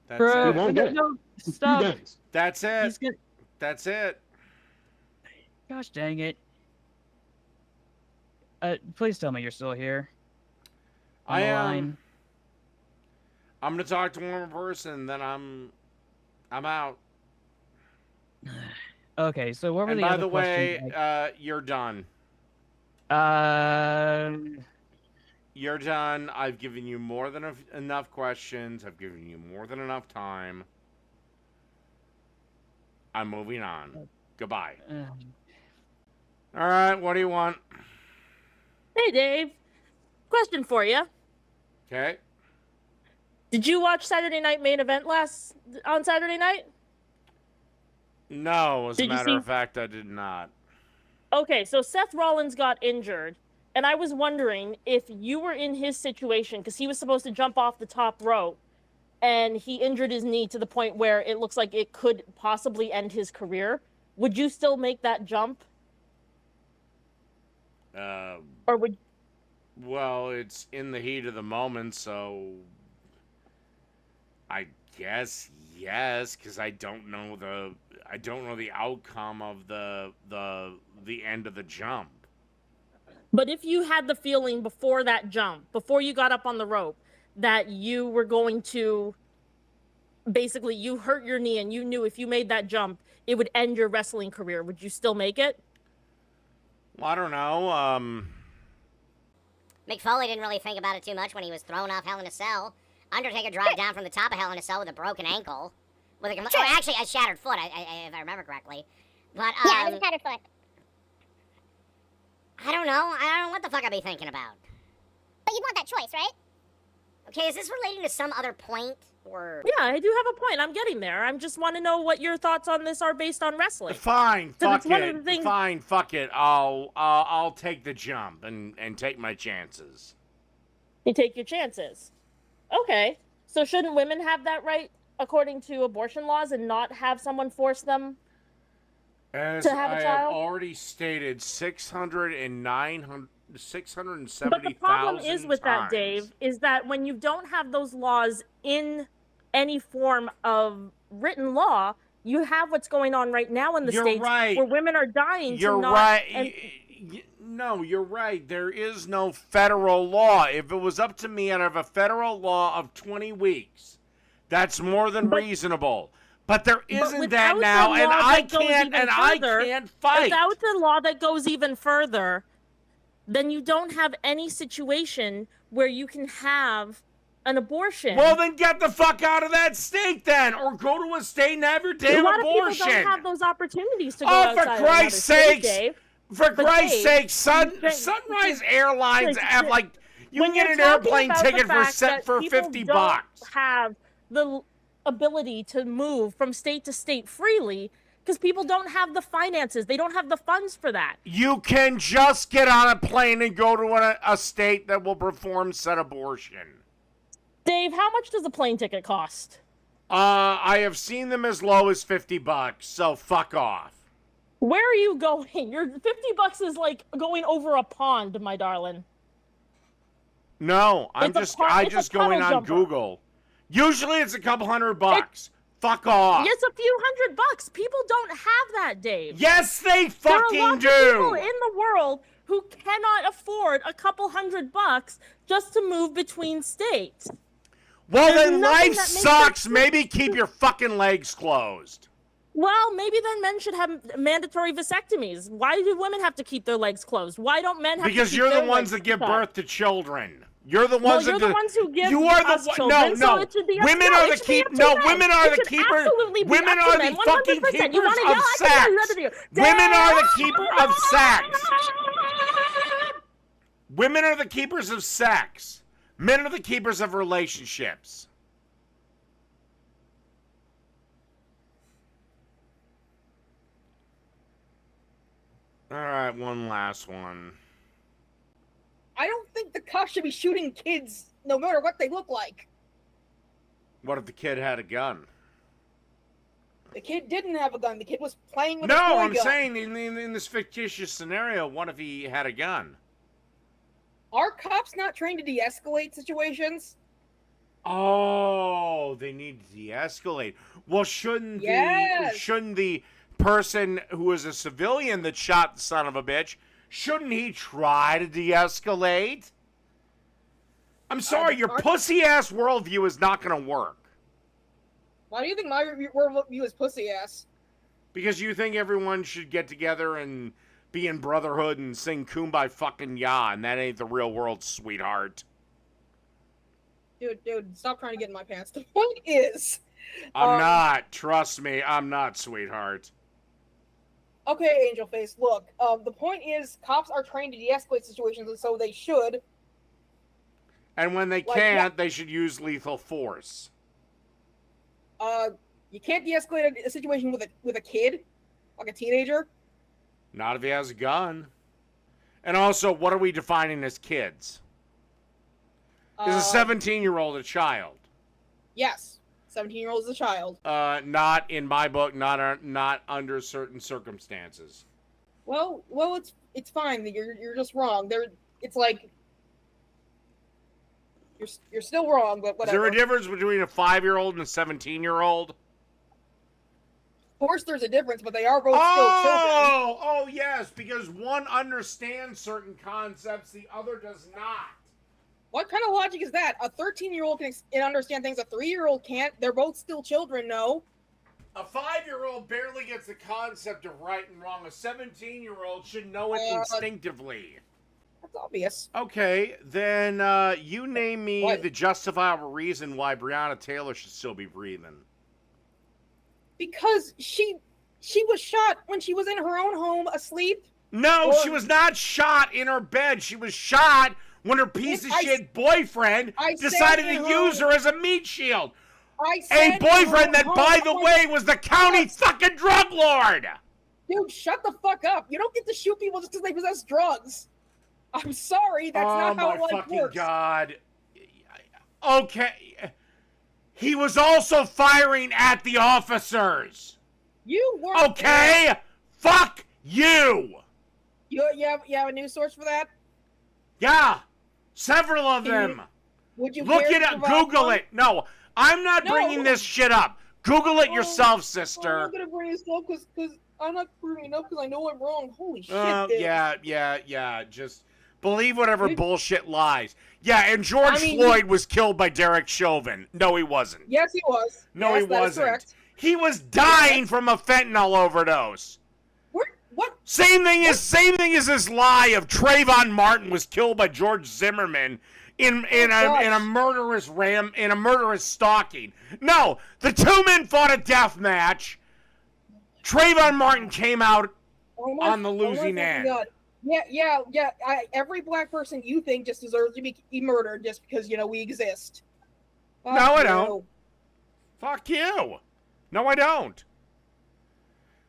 That's Bro, He won't get it. no, stop. He thinks. That's it. He's gonna... That's it. Gosh dang it. Please tell me you're still here. On I the am. line. I'm gonna talk to one more person, then I'm out. Okay, so what were And the by other the way, questions? you're done. Uh, You're done. I've given you more than enough questions. I've given you more than enough time. I'm moving on. Goodbye. All right, what do you want? Hey, Dave. Question for you. Okay. Did you watch Saturday Night Main Event on Saturday night? No, as a Did you matter see- of fact, I did not. Okay, so Seth Rollins got injured, and I was wondering if you were in his situation, because he was supposed to jump off the top rope, and he injured his knee to the point where it looks like it could possibly end his career. Would you still make that jump? Or would... Well, it's in the heat of the moment, so I guess yes, because I don't know the outcome of the end of the jump. But if you had the feeling before that jump, before you got up on the rope, that you were going to, basically, you hurt your knee and you knew if you made that jump, it would end your wrestling career, would you still make it? Well, I don't know. Mick Foley didn't really think about it too much when he was thrown off Hell in a Cell. Undertaker dropped down from the top of Hell in a Cell with a broken ankle. With a actually a shattered foot, if I remember correctly. But Yeah, it was a shattered foot. I don't know. I don't know what the fuck I'd be thinking about. But you'd want that choice, right? Okay, is this relating to some other point? Or... Yeah, I do have a point. I'm getting there. I just want to know what your thoughts on this are based on wrestling. Fine, So fuck it's one of it. the things- Fine, fuck it. I'll take the jump and take my chances. You take your chances. Okay. So shouldn't women have that right according to abortion laws and not have someone force them As to have a I have child? already stated, 670,000 But the problem is with that, times. Dave, is that when you don't have those laws in any form of written law, you have what's going on right now in the You're States right. where women are dying You're to not... right. and- No, you're right. There is no federal law. If it was up to me, I'd have a federal law of 20 weeks. That's more than reasonable. But there isn't that without now, the and law I that goes can't. even And I further- can't fight. Without the law that goes even further, then you don't have any situation where you can have an abortion. Well, then get the fuck out of that state, then, or go to a state and have your damn a lot abortion. of people don't have those opportunities to go Oh, outside for of another Christ's state, sakes! Dave. For But Christ's Dave, sake, Sunrise Airlines have like you when can get you're an talking airplane about the ticket fact that for people $50. don't have the ability to move from state to state freely because people don't have the finances. They don't have the funds for that. You can just get on a plane and go to a state that will perform said abortion. Dave, how much does a plane ticket cost? I have seen them as low as $50, so fuck off. Where are you going? Your $50 is like going over a pond, my darling. No, I'm It's a just puddle going on jumper. Google. Usually it's a couple $100. Fuck off. It's a few $100. People don't have that, Dave. Yes, they There are fucking lots do. of people in the world who cannot afford a couple $100 just to move between states. Well, There's then nothing life that makes sucks. it- Maybe keep your fucking legs closed. Well, maybe then men should have mandatory vasectomies. Why do women have to keep their legs closed? Why don't men have to Because keep you're their the ones legs that give cut? birth to children. You're the ones you're that the ones who give you are us the children, no, so no. it should be Women no, are it the should be keep. up to No, men. women are It the should keepers. absolutely be Women up are to the men, fucking 100%. keepers You wanna of yell? I can tell you sex. other you. Women are the keeper of sex. Women are the keepers of sex. Men are the keepers of relationships. All right, one last one. I don't think the cops should be shooting kids no matter what they look like. What if the kid had a gun? The kid didn't have a gun. The kid was playing with a No, toy I'm gun. saying in this fictitious scenario, what if he had a gun? Are cops not trained to de-escalate situations? Oh, they need to de-escalate. Well, shouldn't the person who is a civilian that shot the son of a bitch, shouldn't he try to de-escalate? I'm sorry, your pussy-ass worldview is not going to work. Why do you think my worldview is pussy ass? Because you think everyone should get together and be in brotherhood and sing Kumbaya fucking ya, and that ain't the real world, sweetheart. Dude, stop trying to get in my pants. The point is... I'm not. Trust me, I'm not, sweetheart. Okay, Angel Face, look. The point is, cops are trained to de-escalate situations, and so they should. And when they can't, they should use lethal force. You can't de-escalate a situation with a kid, like a teenager. Not if he has a gun. And also, what are we defining as kids? Is a 17-year-old a child? Yes, 17-year-old is a child. Not in my book. Not under certain circumstances. Well, it's fine. You're just wrong. It's like you're still wrong, but whatever. Is there a difference between a 5-year-old and a 17-year-old? Of course, there's a difference, but they are both still children. Oh, yes, because one understands certain concepts, the other does not. What kind of logic is that? A 13-year-old can understand things a 3-year-old can't. They're both still children, no? A 5-year-old barely gets the concept of right and wrong. A 17-year-old should know it instinctively. That's obvious. Okay, then you name me the justifiable reason why Breonna Taylor should still be breathing. Because she was shot when she was in her own home asleep. No, she was not shot in her bed. She was shot when her piece of shit boyfriend decided to use her as a meat shield. A boyfriend that, by the way, was the county fucking drug lord. Dude, shut the fuck up. You don't get to shoot people just because they possess drugs. I'm sorry, that's not how it works. Oh my fucking God. Okay. He was also firing at the officers. You weren't. Okay? Fuck you. You have a news source for that? Yeah. Several of them. Would you look it up? Google it. No, I'm not bringing this shit up. Google it yourself, sister. I'm not gonna bring this up because I'm not bringing it up because I know I'm wrong. Holy shit, dude. Yeah. Just believe whatever bullshit lies. Yeah, and George Floyd was killed by Derek Chauvin. No, he wasn't. Yes, he was. No, yes, he wasn't. He was dying from a fentanyl overdose. What? Same thing as this lie of Trayvon Martin was killed by George Zimmerman in a murderous stalking. No, the two men fought a death match. Trayvon Martin came out on the losing end. God. Yeah. Every black person you think just deserves to be murdered just because we exist. No, I don't. Fuck you. No, I don't.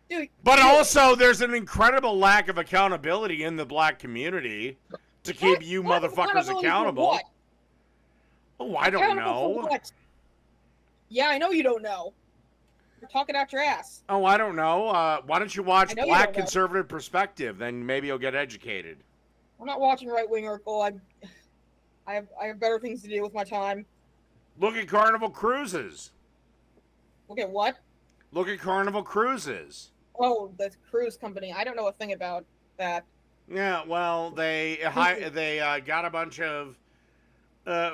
Dude, but also, there's an incredible lack of accountability in the black community to keep you motherfuckers accountable. Oh, I don't know. Yeah, I know you don't know. You're talking out your ass. Oh, I don't know. Why don't you watch Black Conservative Perspective? Then maybe you'll get educated. I'm not watching Right Wing Urkel. I have better things to do with my time. Look at Carnival Cruises. Look at what? Look at Carnival Cruises. Oh, the cruise company. I don't know a thing about that. Yeah, well, they got a bunch of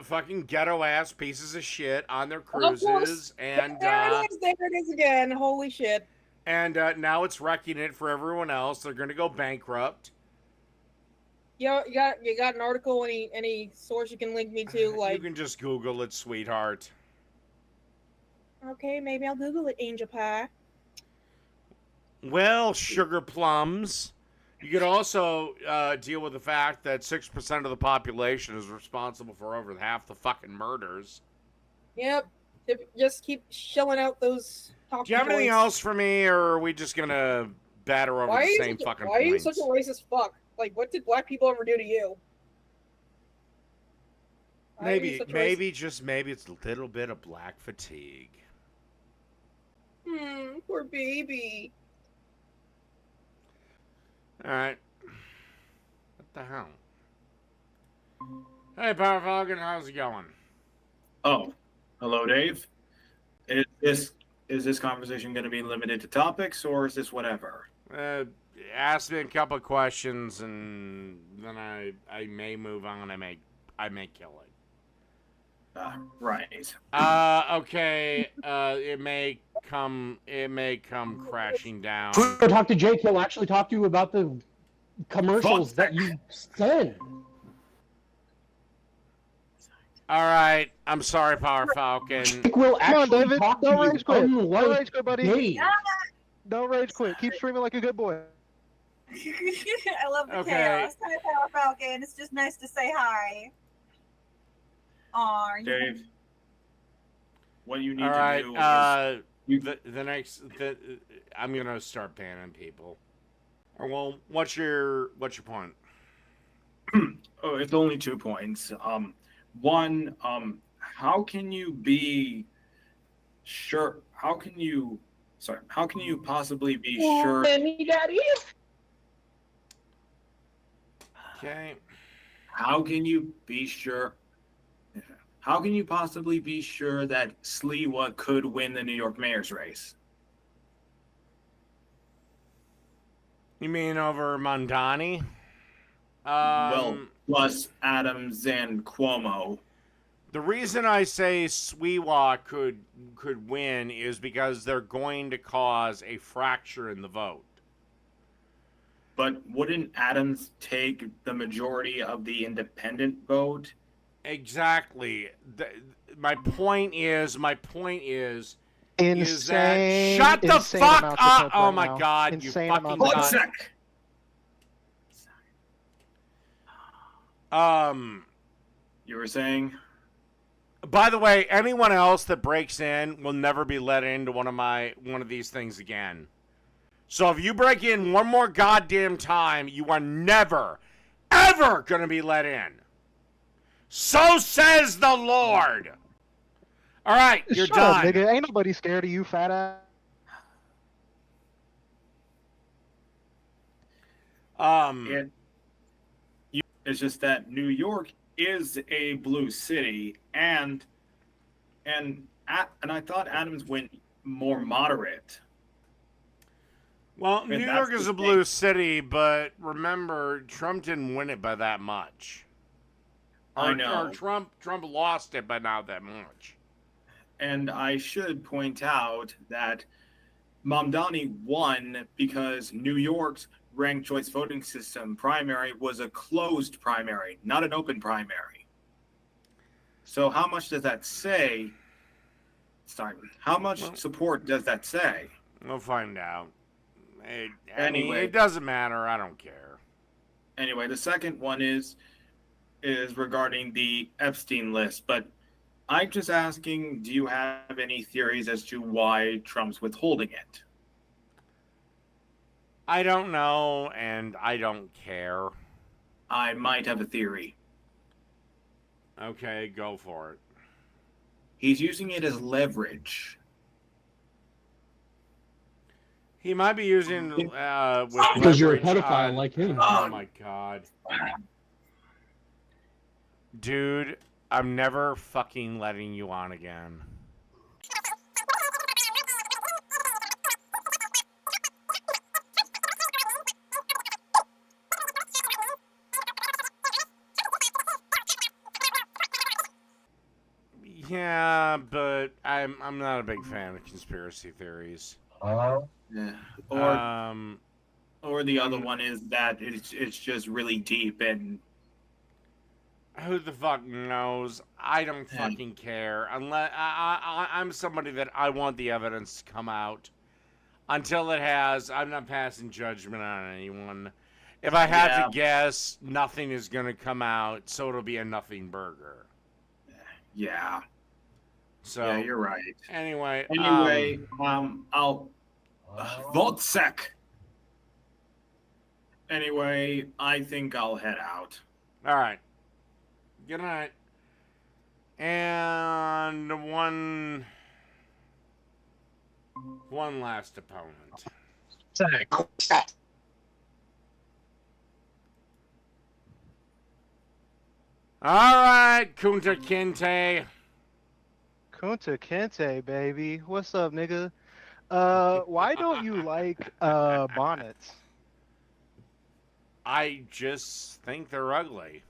fucking ghetto-ass pieces of shit on their cruises. And there it is again. Holy shit. And now it's wrecking it for everyone else. They're going to go bankrupt. you got an article? Any source you can link me to? Like, You can just Google it, sweetheart. okay, maybe I'll Google it. Angel pie. Well, sugar plums. You could also deal with the fact that 6% of the population is responsible for over half the fucking murders. Yep. Just keep shelling out those. Do you have anything else for me, or are we just gonna batter over the same fucking Why are you points? such a racist fuck? Like, what did black people ever do to you? Why are you such a racist- Maybe it's a little bit of black fatigue. Poor baby. Alright. What the hell? Hey, Power Falcon, how's it going? Oh, hello, Dave. Is this conversation going to be limited to topics, or is this whatever? Ask me a couple of questions, and then I may move on. I may kill it. Right. Okay. It may come crashing down. Go talk to Jake. He'll actually talk to you about the commercials that you send. All right. I'm sorry, Power Falcon. Jake will Come on, actually David. talk to Don't you, rage quit. unlike Don't rage quit, buddy. Dave. Don't rage quit. Keep streaming like a good boy. I love the Okay. chaos. Hi, Power Falcon. It's just nice to say hi. Aw, Dave, what you need All right. to do is... The next... I'm going to start banning people. Or, well, what's your point? Oh, it's only 2 points. One, how can you be sure? How can you possibly be sure? Okay. How can you be sure? How can you possibly be sure that Sliwa could win the New York mayor's race? You mean over Mondani? Well, plus Adams and Cuomo. The reason I say Sliwa could win is because they're going to cause a fracture in the vote. But wouldn't Adams take the majority of the independent vote? Exactly. My point is is Insane. that shut the insane fuck amounts of up! hope Oh right my now. god, Insane you fucking amounts of cunt. One sec. You were saying? By the way, anyone else that breaks in will never be let into one of these things again. So if you break in one more goddamn time, you are never, ever gonna be let in. So says the Lord. All right, you're Shut done. up, nigga. Ain't nobody scared of you, fat ass. It's just that New York is a blue city, and I thought Adams went more moderate. Well, And New that's York the is a thing. blue city, but remember, Trump didn't win it by that much. I know. Or Trump lost it by not that much. And I should point out that Mamdani won because New York's ranked choice voting system primary was a closed primary, not an open primary. So how much does that say? Sorry, how much support does that say? We'll find out. Anyway. It doesn't matter. I don't care. Anyway, the second one is regarding the Epstein list, but I'm just asking, do you have any theories as to why Trump's withholding it? I don't know, and I don't care. I might have a theory. Okay, go for it. He's using it as leverage. He might be using with Because you're a leverage pedophile on- like him. Oh my god. Dude, I'm never fucking letting you on again. Yeah, but I'm not a big fan of conspiracy theories. Yeah. Or Or the other one is that it's just really deep and. Who the fuck knows? I don't fucking care. Unless I'm somebody that I want the evidence to come out. Until it has, I'm not passing judgment on anyone. If I had to guess, nothing is going to come out, so it'll be a nothing burger. Yeah. So yeah, you're right. Anyway, I'll vote sec. Anyway, I think I'll head out. All right. Good night. And one last opponent. All right, Kunta Kinte. Kunta Kinte, baby. What's up, nigga? Why don't you like bonnets? I just think they're ugly.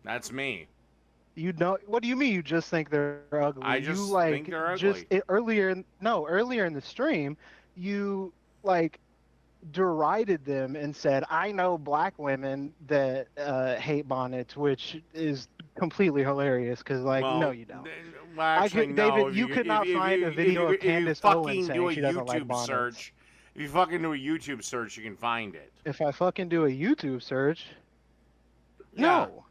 That's me. You know what do you mean? You just think they're ugly? I just you, like, think they're ugly. Earlier in the stream, you like derided them and said, "I know black women that hate bonnets," which is completely hilarious. Because no, you don't. Well, actually, no. David, you could not find a video of Candace Owens saying she doesn't like bonnets. Search. If you fucking do a YouTube search, you can find it. If I fucking do a YouTube search, yeah. No.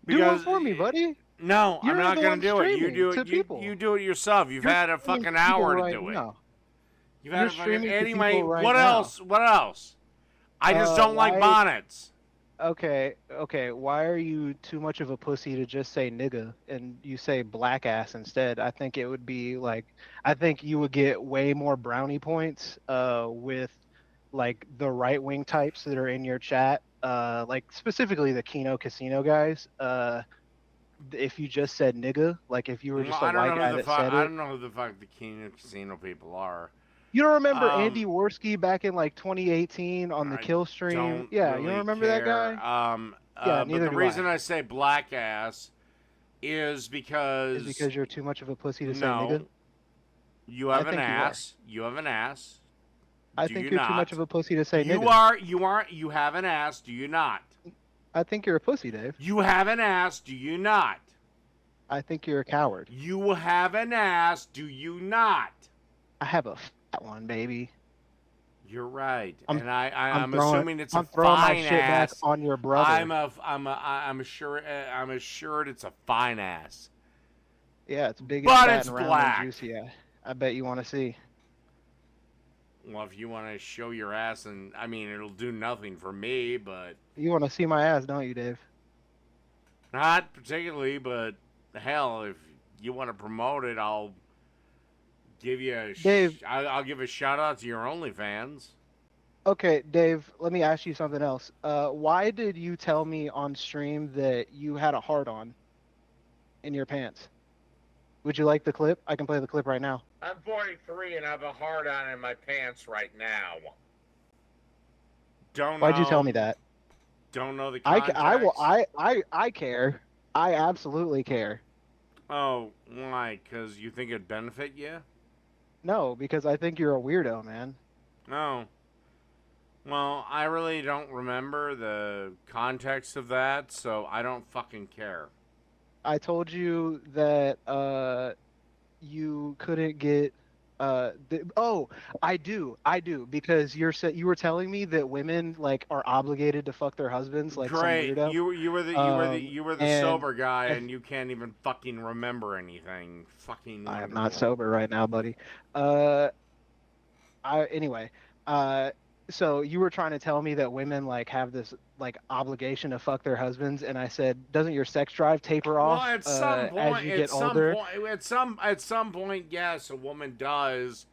Do one for me, buddy. No, You're I'm not the going one to do it. You streaming do to it. people. You do it yourself. You've You're had a streaming fucking to people hour right to do it. now. You've You're had a fucking streaming to anyway. people right What now. else? What else? I just don't like bonnets. Okay. Why are you too much of a pussy to just say nigga and you say black ass instead? I think it would be like, I think you would get way more brownie points with like the right wing types that are in your chat, like specifically the Kino Casino guys. If you just said nigga, like if you were just a white guy that said it. I don't know who the fuck the Kino Casino people are. You don't remember Andy Worski back in like 2018 on the Kill stream? Yeah, really you don't remember that guy? Yeah, but the reason I say black ass is because you're too much of a pussy to say no, nigga. You have an ass. You have an ass. I think you're too much of a pussy to say you nigga. You have an ass. Do you not? I think you're a pussy, Dave. You have an ass. Do you not? I think you're a coward. You have an ass. Do you not? I have a fat one, baby. You're right, I'm assuming it's I'm a throwing fine my shit ass. back on your brother. I'm assured it's a fine ass. Yeah, it's big, but and fat, it's and round black. and juicy. I bet you want to see. Well, if you want to show your ass, and I mean, it'll do nothing for me, but You want to see my ass, don't you, Dave? not particularly. But hell, if you want to promote it, I'll give you a Dave. I'll give a shout out to your OnlyFans. Okay, Dave, let me ask you something else. Why did you tell me on stream that you had a heart-on in your pants? Would you like the clip? I can play the clip right now. I'm 43 and I have a hard on in my pants right now. Don't know. Why'd you tell me that? Don't know the context. I care. I absolutely care. Oh, why? Because you think it'd benefit you? No, because I think you're a weirdo, man. No. Well, I really don't remember the context of that, so I don't fucking care. I told you that you couldn't get I do because you were telling me that women like are obligated to fuck their husbands like Great. some weirdo. You were the sober guy and you can't even fucking remember anything. Fucking I am not sober right now, buddy. So you were trying to tell me that women like have this like obligation to fuck their husbands, and I said, doesn't your sex drive taper off at some point, as you get older? At some point, yes, a woman does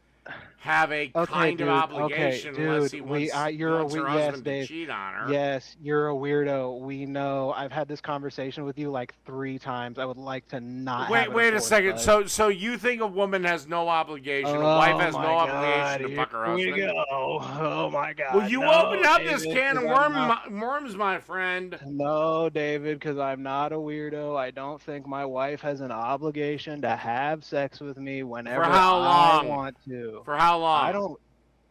have a kind of obligation unless he wants her husband to cheat on her. Yes, you're a weirdo. We know. I've had this conversation with you like 3 times. I would like to not. Wait a second. So you think a woman has no obligation? A wife has no obligation to fuck her husband? Here we go. Oh my God. Well, you opened up this can of worms, my friend. No, David, because I'm not a weirdo. I don't think my wife has an obligation to have sex with me whenever For how long? I want to. For how long?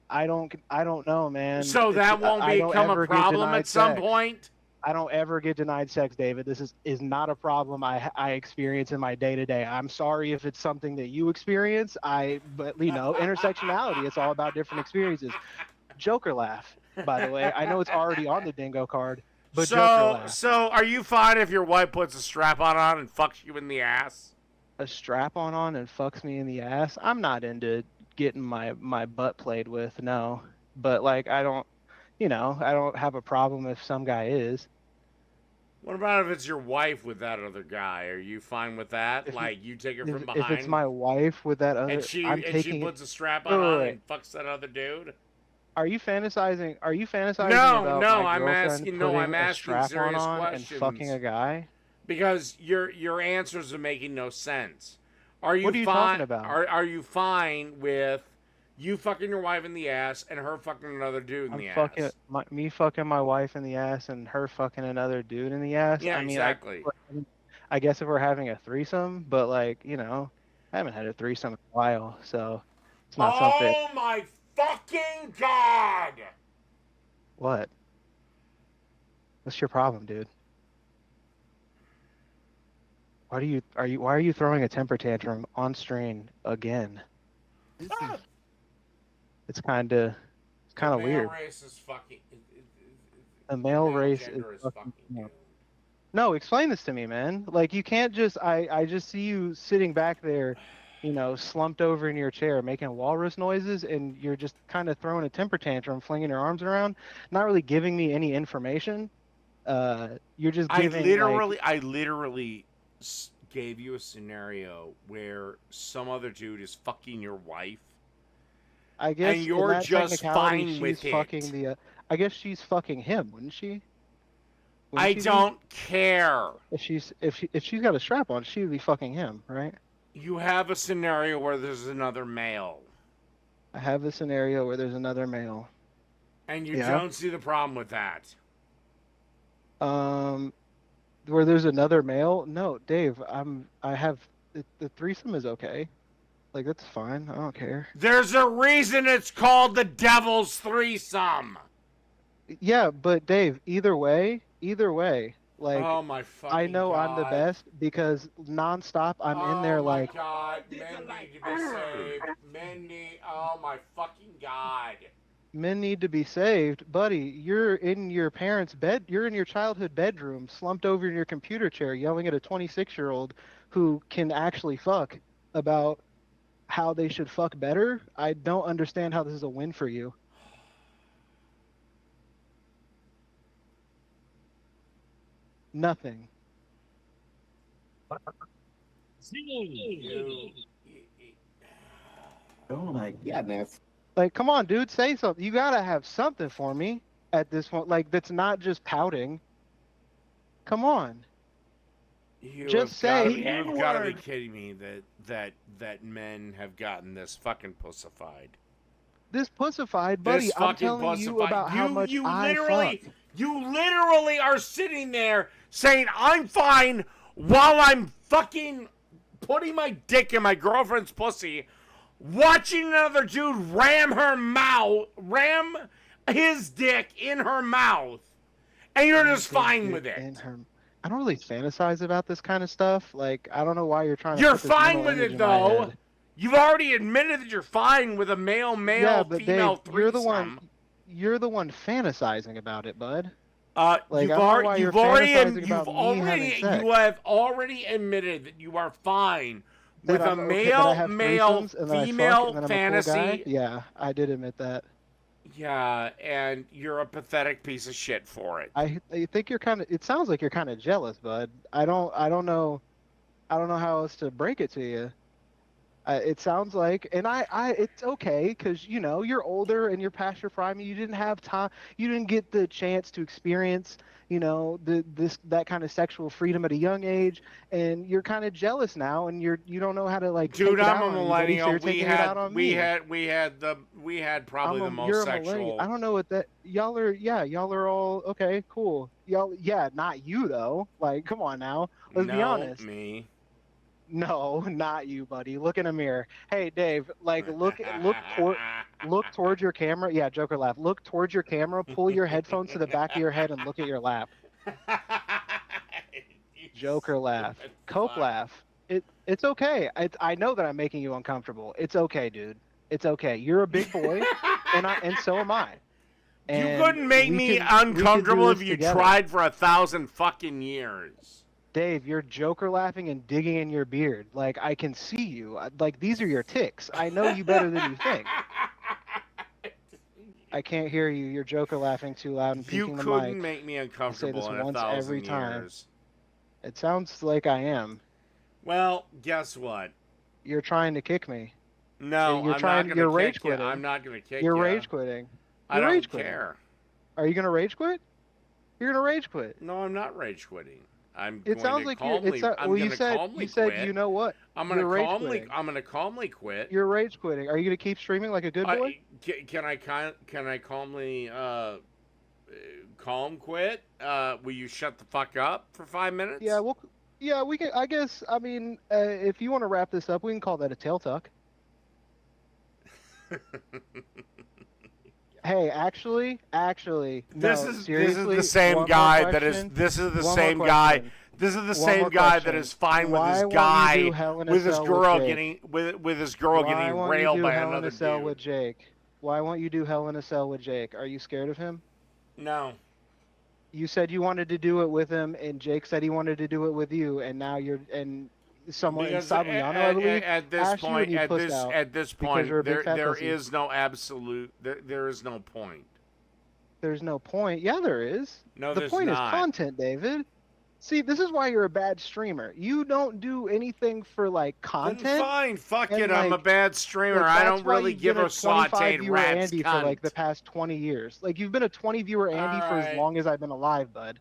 I don't know, man. So that won't I don't become a ever get problem denied at some sex. point? I don't ever get denied sex, David. This is not a problem I experience in my day to day. I'm sorry if it's something that you experience. But you know, intersectionality. It's all about different experiences. Joker laugh, by the way. I know it's already on the Dingo card, but Joker laugh. So are you fine if your wife puts a strap-on on and fucks you in the ass? A strap-on and fucks me in the ass? I'm not into getting my butt played with, no. But like, I don't have a problem if some guy is. What about if it's your wife with that other guy? Are you fine with that? Like, you take her from behind? If it's my wife with that other... And she puts a strap-on and fucks that other dude? Are you fantasizing No, about no, my I'm girlfriend asking putting a strap-on serious on questions. and fucking a guy? Because your answers are making no sense. Are you What are you talking about? Are you fine with you fucking your wife in the ass and her fucking another dude in the ass? Me fucking my wife in the ass and her fucking another dude in the ass? Yeah, I mean, exactly. I guess if we're having a threesome, but like, you know, I haven't had a threesome in a while, so it's not something. Oh my fucking God! What? What's your problem, dude? Why are you throwing a temper tantrum on stream again? It's kind of weird. The male race is fucking. The male race is fucking. No, explain this to me, man. Like, you can't just. I just see you sitting back there, you know, slumped over in your chair, making walrus noises, and you're just kind of throwing a temper tantrum, flinging your arms around, not really giving me any information. You're just giving. I literally gave you a scenario where some other dude is fucking your wife. I guess, and you're just fine with it. I guess she's fucking him, wouldn't she? I don't care. If she's got a strap on, she would be fucking him, right? You have a scenario where there's another male. I have a scenario where there's another male. And you don't see the problem with that. Where there's another male? No, Dave. The threesome is okay. Like, that's fine. I don't care. There's a reason it's called the Devil's Threesome. Yeah, but Dave, either way, like, oh my fucking I know God. I'm the best because nonstop I'm in there like. Oh my God, men need to be saved. Oh my fucking God. Men need to be saved, buddy. You're in your parents' bed. You're in your childhood bedroom, slumped over in your computer chair, yelling at a 26-year-old who can actually fuck about how they should fuck better. I don't understand how this is a win for you. Nothing. Oh my goodness. Like, come on, dude, say something. You gotta have something for me at this point. Like, that's not just pouting. Come on. You've You've got to be kidding me that men have gotten this fucking pussified. This pussified, buddy. I'm telling you about how much I fuck. You literally are sitting there saying, I'm fine, while I'm fucking putting my dick in my girlfriend's pussy, watching another dude ram his dick in her mouth, and you're just fine with it. I don't really fantasize about this kind of stuff. Like, I don't know why you're trying to. You're fine with it, though. You've already admitted that you're fine with a male, female Dave, threesome. You're the one fantasizing about it, bud. Like, you have already admitted that you are fine with That a I'm- okay, that I have male, threesomes and that I fuck female and that I'm a cool guy? fantasy. Yeah, I did admit that. Yeah, and you're a pathetic piece of shit for it. I think you're kind of. It sounds like you're kind of jealous, bud. I don't know how else to break it to you. It sounds like, and it's okay because you know you're older and you're past your prime. You didn't have time. You didn't get the chance to experience, you know, that kind of sexual freedom at a young age, and you're kind of jealous now, and you don't know how to like. Dude, take it I'm out a on anybody, so millennial. you're taking it out on me. We had probably the most You're a sexual. millennial. I don't know what that. Y'all are all okay. Cool. Y'all, yeah, not you though. Like, come on now. Let's be honest. Me. No, not you, buddy. Look in a mirror. Hey, Dave. Like, look look towards your camera. Yeah, Joker laugh. Look towards your camera. Pull your headphones to the back of your head and look at your lap. Joker laugh. Cope laugh. It's okay. I know that I'm making you uncomfortable. It's okay, dude. It's okay. You're a big boy, and so am I. And you couldn't make me uncomfortable if you tried for 1,000 fucking years. Dave, you're Joker laughing and digging in your beard. Like, I can see you. Like, these are your tics. I know you better than you think. I can't hear you. You're Joker laughing too loud and peeking the mic. You couldn't make me uncomfortable I say this in once 1,000 every time. years. It sounds like I am. Well, guess what? You're trying to kick me. No, you're I'm You're not rage kick you. quitting. I'm not going to kick You're you. rage quitting. I You're don't rage quitting. care. Are you going to rage quit? You're going to rage quit. No, I'm not rage quitting. It sounds like you're. Well, you said quit. You know what? I'm going to calmly quit. You're rage quitting. Are you going to keep streaming like a good boy? Can I calmly calm quit? Will you shut the fuck up for 5 minutes? Yeah, we can. I guess. I mean, if you want to wrap this up, we can call that a tail tuck. Hey, actually, this no, is seriously, the same guy that is. This is the same guy. This is the same guy that is fine with his guy, with his girl getting with his girl getting railed by another dude. With Jake? Why won't you do Hell in a Cell with Jake? Are you scared of him? No. You said you wanted to do it with him, and Jake said he wanted to do it with you, and now you're someone in Sabriano, I believe. At this point, there is no absolute. There is no point. There's no point. Yeah, there is. No, the there's point not. is content, David. See, this is why you're a bad streamer. You don't do anything for like content. Then fine, fuck it. Like, I'm a bad streamer. Like, I don't really give a sauteed rat's Andy cunt. for like the past 20 years. Like you've been a 20 viewer Andy for as long as I've been alive, bud.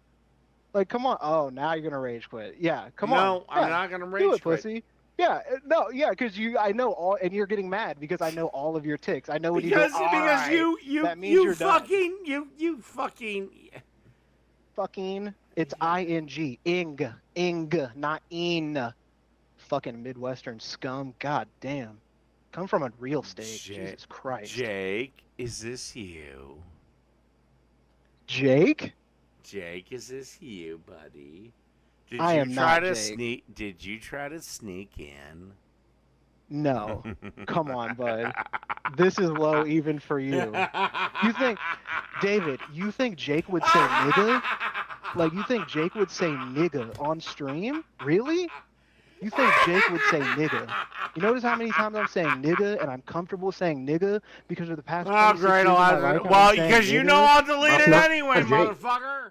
Like, come on. Oh, now you're gonna rage quit. Yeah, come on. No, I'm not gonna rage quit. quit. Pussy. Yeah, no, yeah, because I know all, and you're getting mad because I know all of your ticks. I know when you go, because you fucking. It's ing, ing, not in. Fucking Midwestern scum. God damn. Come from a real state. Jesus Christ. Jake, is this you? Jake? Jake, is this you, buddy? Did you try to sneak in? No. Come on, bud. This is low even for you. You think, David, you think Jake would say nigga? Like, you think Jake would say nigga on stream? Really? You think Jake would say nigga? You notice how many times I'm saying nigga, and I'm comfortable saying nigga because of the past 26 years of my life. Well, because you know I'll delete it anyway, motherfucker.